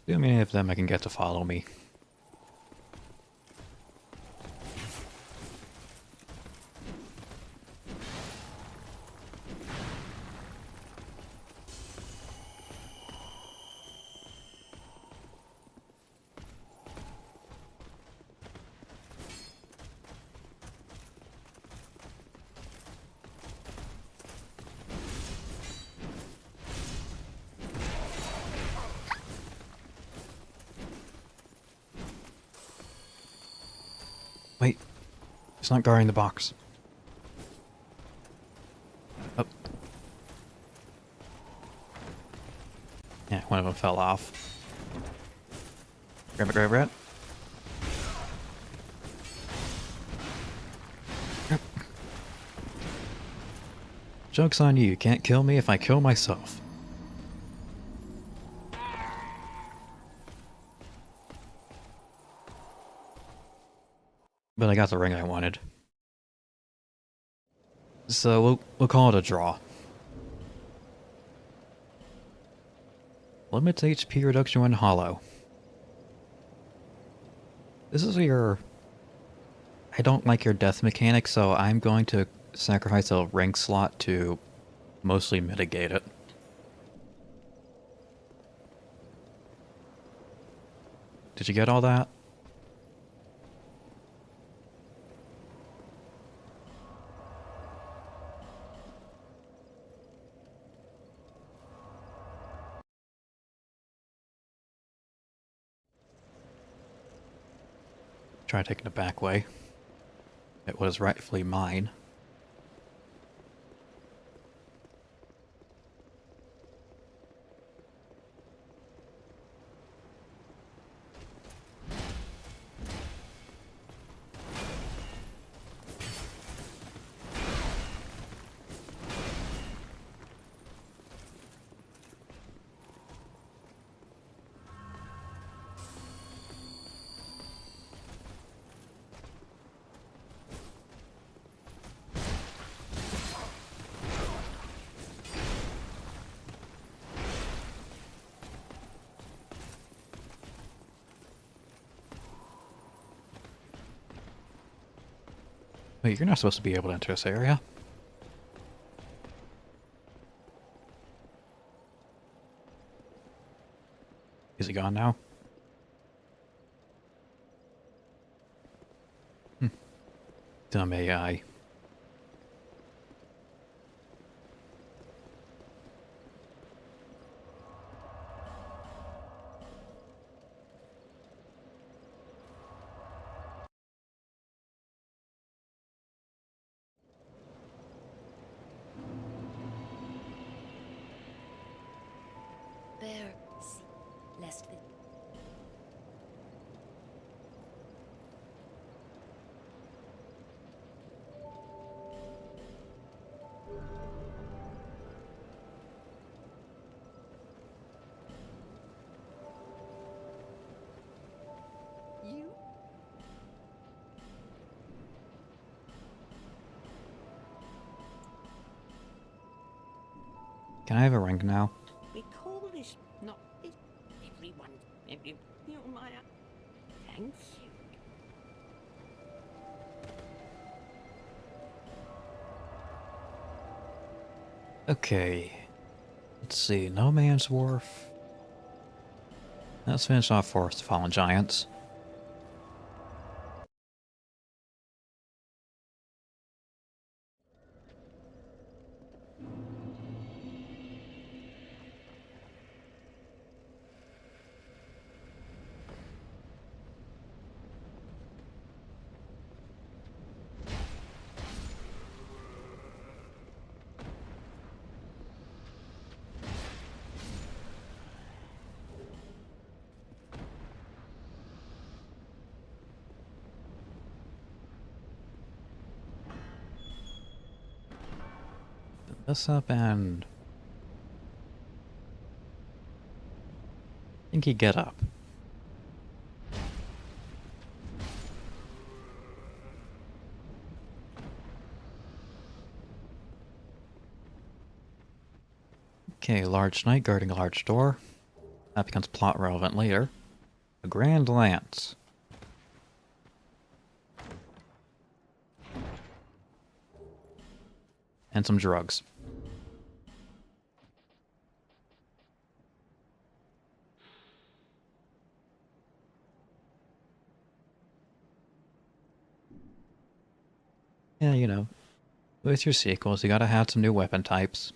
Too many of them I can get to follow me. Wait, it's not guarding the box. Oh. Yeah, one of them fell off. Grab it, grab it. Yep. Joke's on you, you can't kill me if I kill myself. But I got the ring I wanted. So we'll call it a draw. Limits HP reduction when hollow. This is your I don't like your death mechanic, so I'm going to sacrifice a rank slot to mostly mitigate it. Did you get all that? Try taking the back way. It was rightfully mine. Wait, you're not supposed to be able to enter this area. Is he gone now? Dumb AI. There, see, lest the You? Can I have a ring now? We call this not everyone. You know, Maya. Thank you. Okay. Let's see. No Man's Wharf. Let's finish off Forest of Fallen Giants. Put this up and... I think you get up. Okay, large knight guarding a large door. That becomes plot relevant later. A grand lance. And some drugs. Yeah, you know, with your sequels, you gotta have some new weapon types,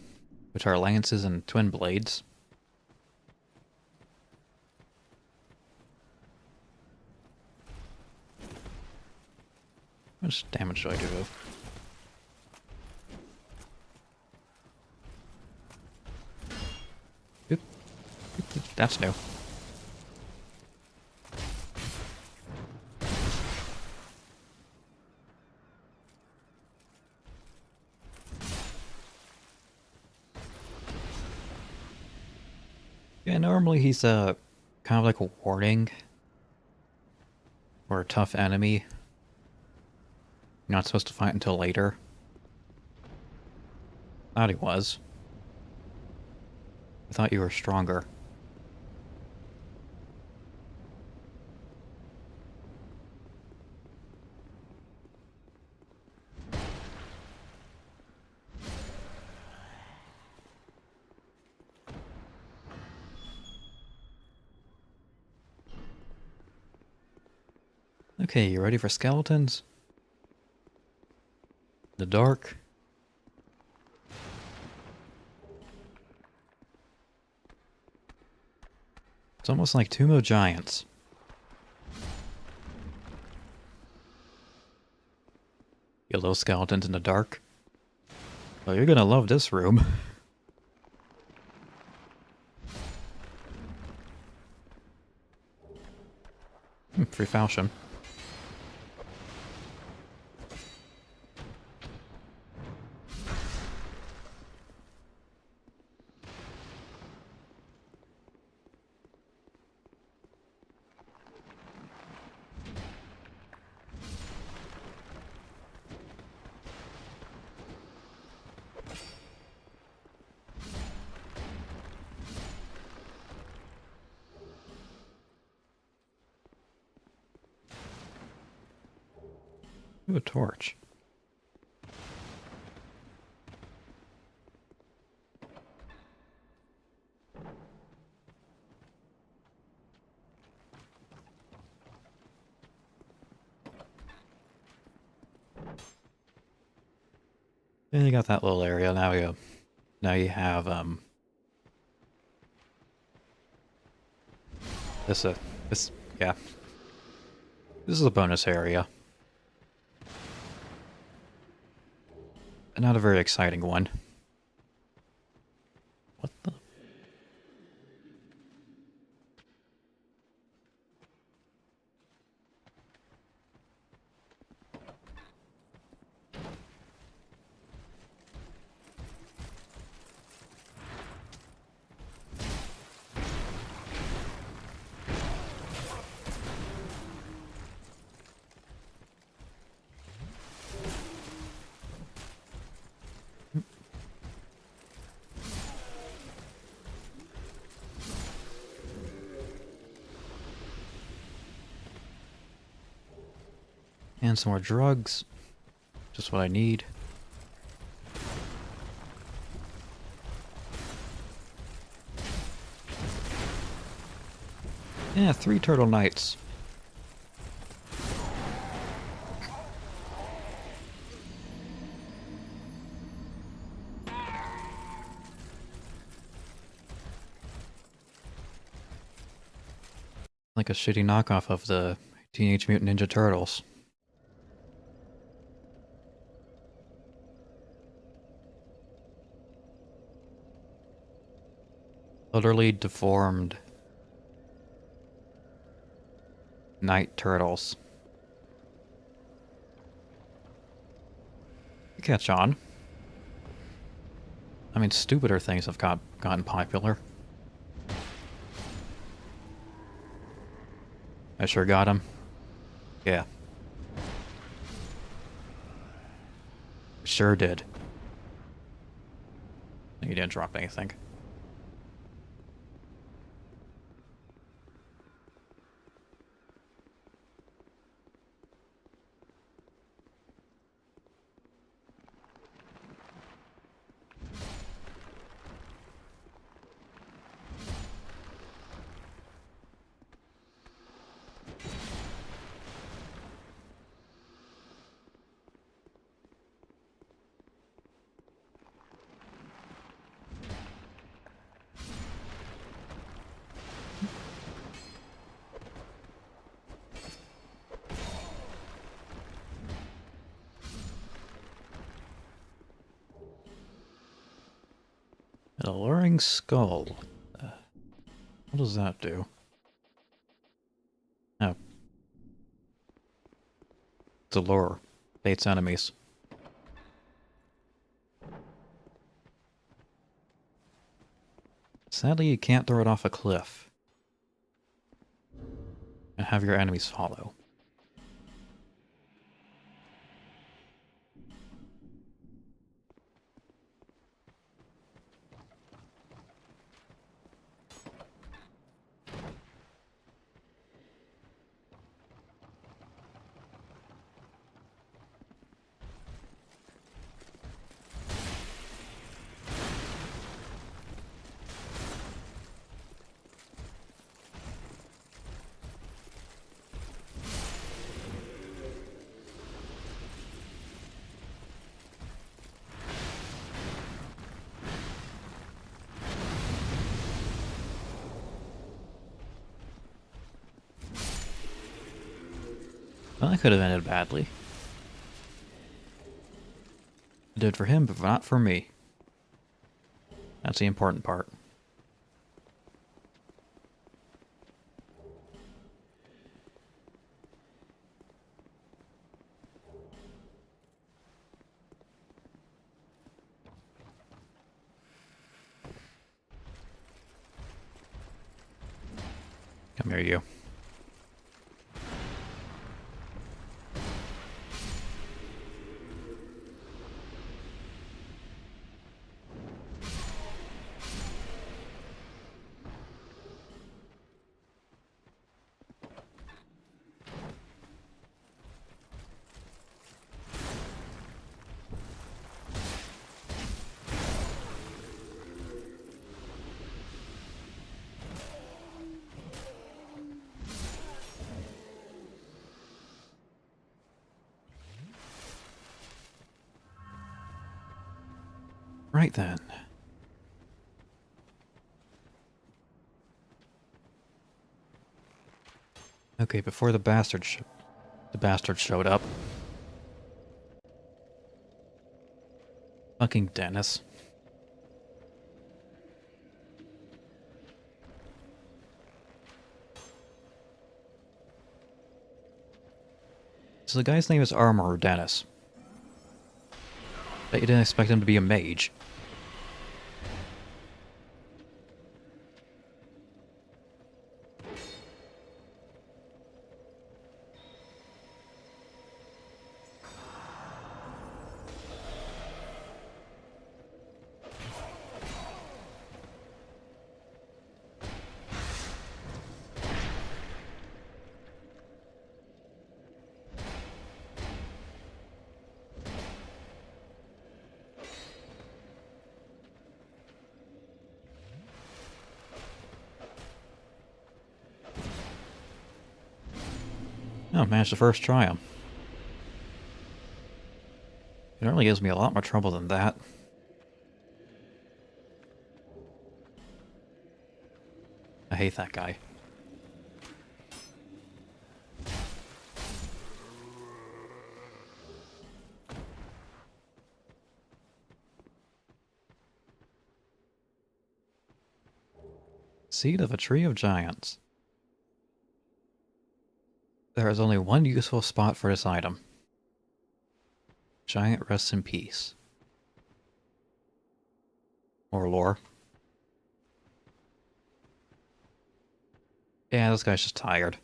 which are lances and twin blades. How much damage do I do? Oop. Oop, that's new. Yeah, normally he's kind of like a warning or a tough enemy. You're not supposed to fight until later. Thought he was. I thought you were stronger. Okay, you ready for skeletons? The dark. It's almost like Tomb of Giants. You little skeletons in the dark. Well, you're gonna love this room. Free falchion. Ooh, a torch. And you got that little area. Now you have this yeah. This is a bonus area. Not a very exciting one. What the? And some more drugs. Just what I need. Yeah, 3 turtle knights. Like a shitty knockoff of the Teenage Mutant Ninja Turtles. Utterly deformed night turtles. You catch on. I mean, stupider things have gotten popular. I sure got him. Yeah. Sure did. You didn't drop anything. An alluring skull. What does that do? Oh. It's a lure. Baits enemies. Sadly, you can't throw it off a cliff. And have your enemies follow. Well, that could have ended badly. It did for him, but not for me. That's the important part. Come here, you. Right then. Okay, before the bastard showed up. Fucking Dennis. So the guy's name is Armorer Dennis. Bet you didn't expect him to be a mage. Oh, managed to first try him. It really gives me a lot more trouble than that. I hate that guy. Seed of a Tree of Giants. There is only one useful spot for this item. Giant rests in peace. More lore. Yeah, this guy's just tired.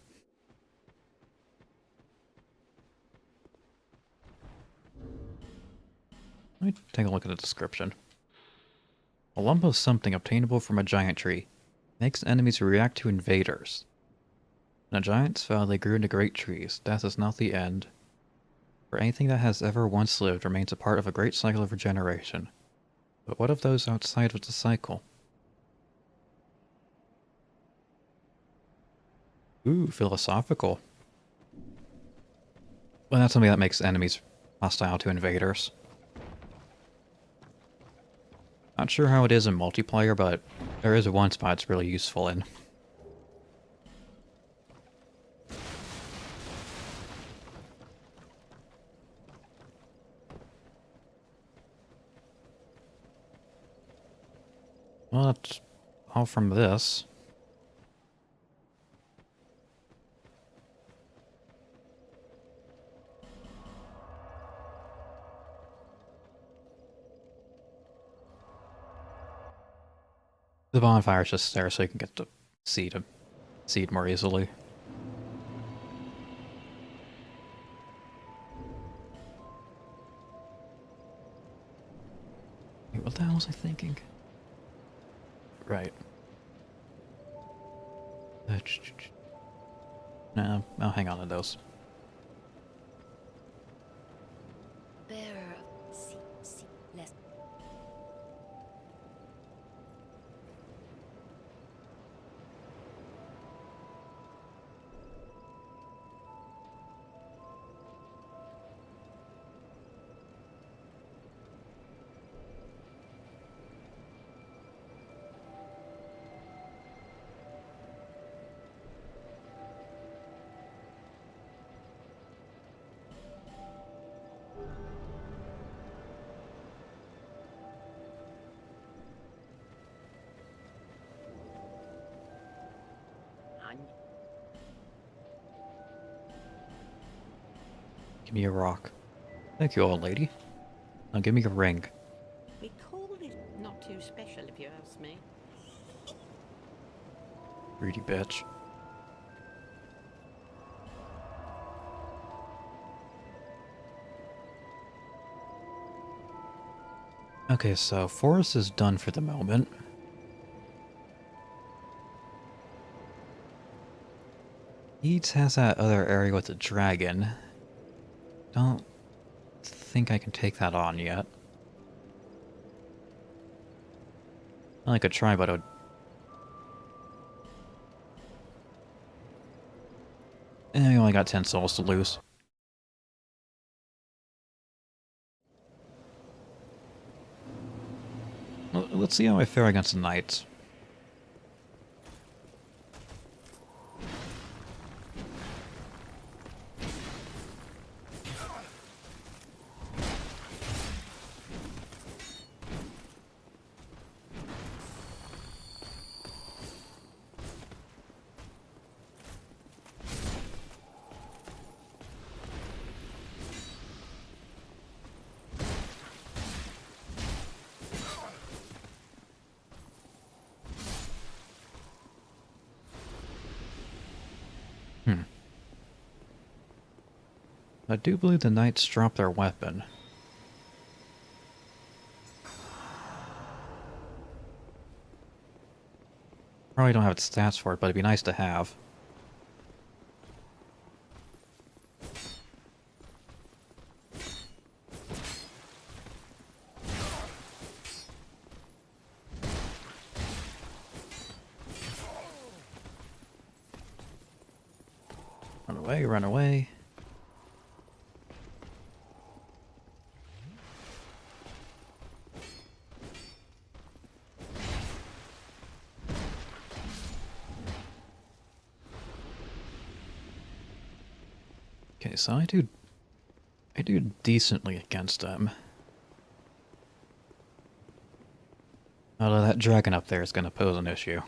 Let me take a look at the description. A lump of something obtainable from a giant tree makes enemies react to invaders. When the giants fell, they grew into great trees. Death is not the end. For anything that has ever once lived remains a part of a great cycle of regeneration. But what of those outside of the cycle? Ooh, philosophical. Well, that's something that makes enemies hostile to invaders. Not sure how it is in multiplayer, but there is one spot it's really useful in. Well, that's all from this. The bonfire's just there so you can get the seed more easily. Wait, what the hell was I thinking? Right. No, I'll hang on to those. Bearer of less. Give me a rock. Thank you, old lady. Now give me a ring. We called it not too special, if you ask me. Greedy bitch. Okay, so Forest is done for the moment. Eats has that other area with the dragon. Don't think I can take that on yet. I could try, but it would... I only got 10 souls to lose. Let's see how I fare against the knights. I do believe the knights drop their weapon. Probably don't have stats for it, but it'd be nice to have. Run away, run away. Okay, so I do decently against them. Although that dragon up there is going to pose an issue.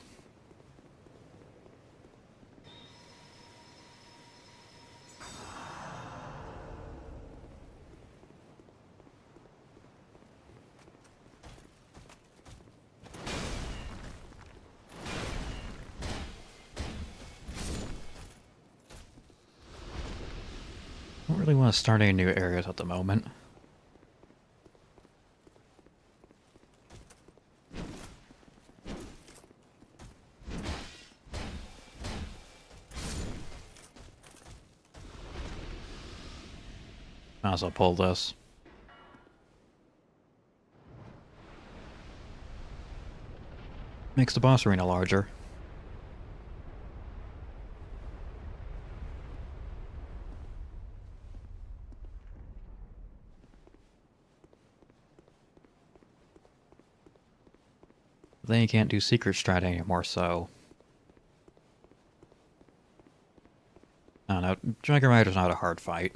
I don't really want to start any new areas at the moment. Might as well pull this. Makes the boss arena larger. Then you can't do secret strat anymore, so... I don't know, Dragon Rider's not a hard fight.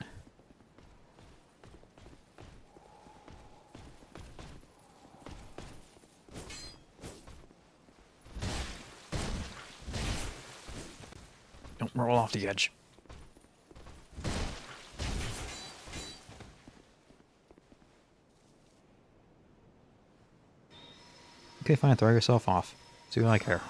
Don't roll off the edge. Okay, fine, throw yourself off. See what I care.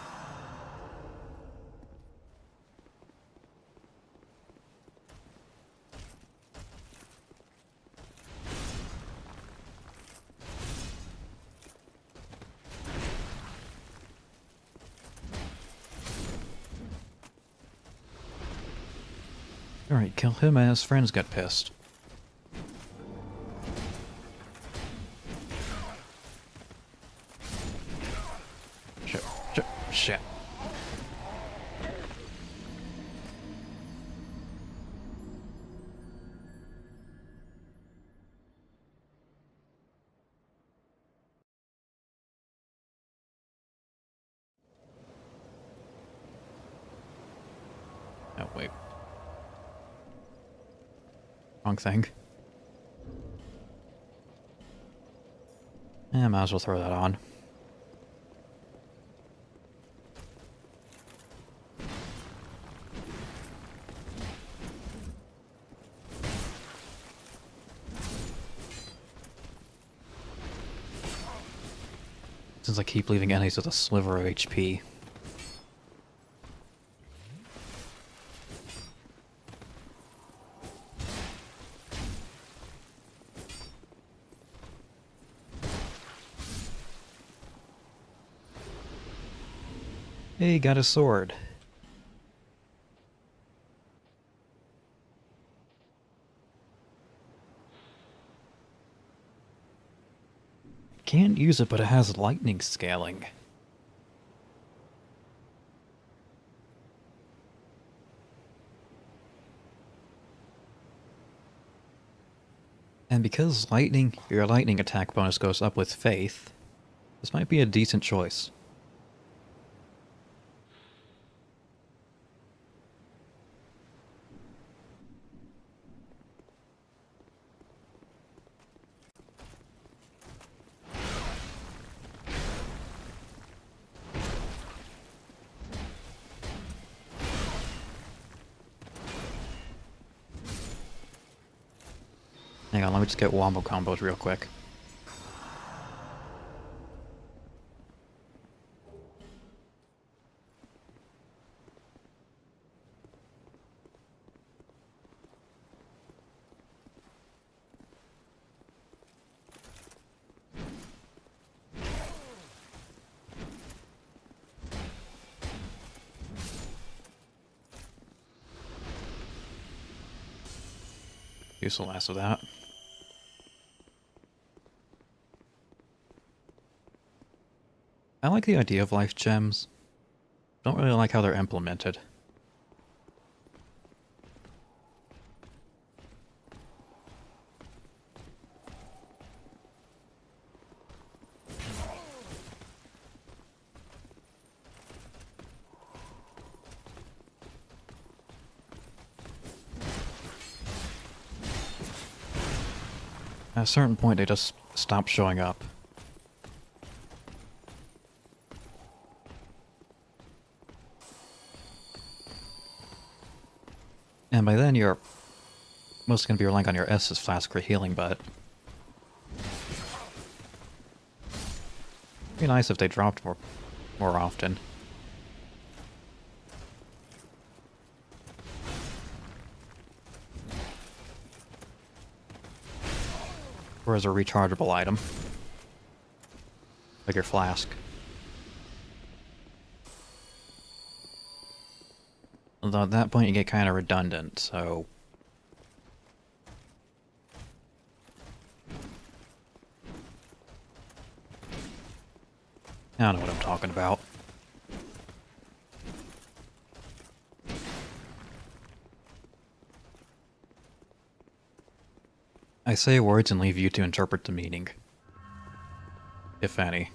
Alright, kill him and his friends get pissed. Shit. Oh, wait. Wrong thing. Yeah, might as well throw that on. Since I keep leaving enemies with a sliver of HP. Hey, got a sword. Can't use it, but it has lightning scaling. And because your lightning attack bonus goes up with faith, this might be a decent choice. Hang on, let me just get wombo combos real quick. Use the last of that. I like the idea of life gems. Don't really like how they're implemented. At a certain point, they just stop showing up. And by then, you're mostly going to be relying on your S's flask for healing, but... it'd be nice if they dropped more often. Or as a rechargeable item. Like your flask. Although at that point you get kind of redundant, so... I don't know what I'm talking about. I say words and leave you to interpret the meaning. If any.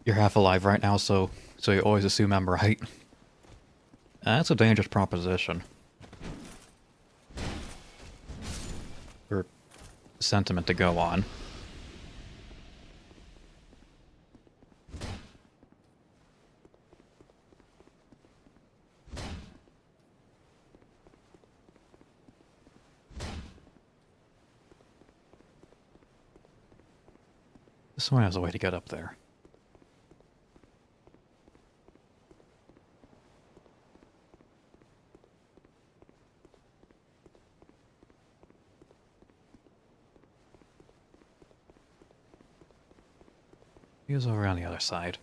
You're half alive right now, so you always assume I'm right. That's a dangerous proposition. Or sentiment to go on. This one has a way to get up there. He was over on the other side.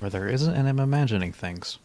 Where there isn't, and I'm imagining things.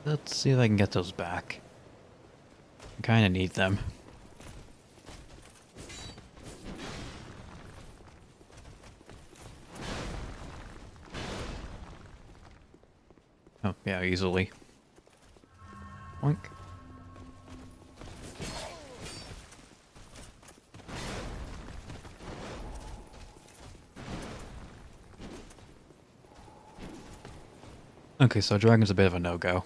Let's see if I can get those back. I kind of need them. Oh, yeah, easily. Oink. Okay, so Dragon's a bit of a no-go.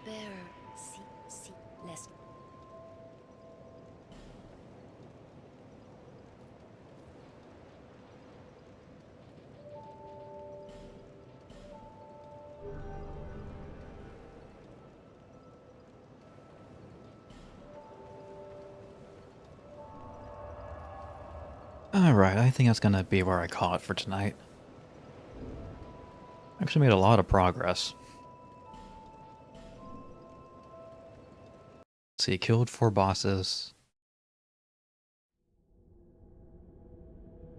Bearer, see, less. Alright, I think that's gonna be where I call it for tonight. Actually made a lot of progress. Let's see, killed 4 bosses.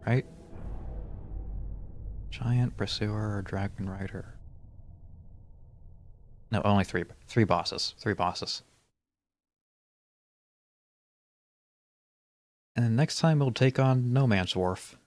Right? Giant, Pursuer, Dragon Rider. No, only 3. 3 bosses. 3 bosses. And next time we'll take on No Man's Wharf.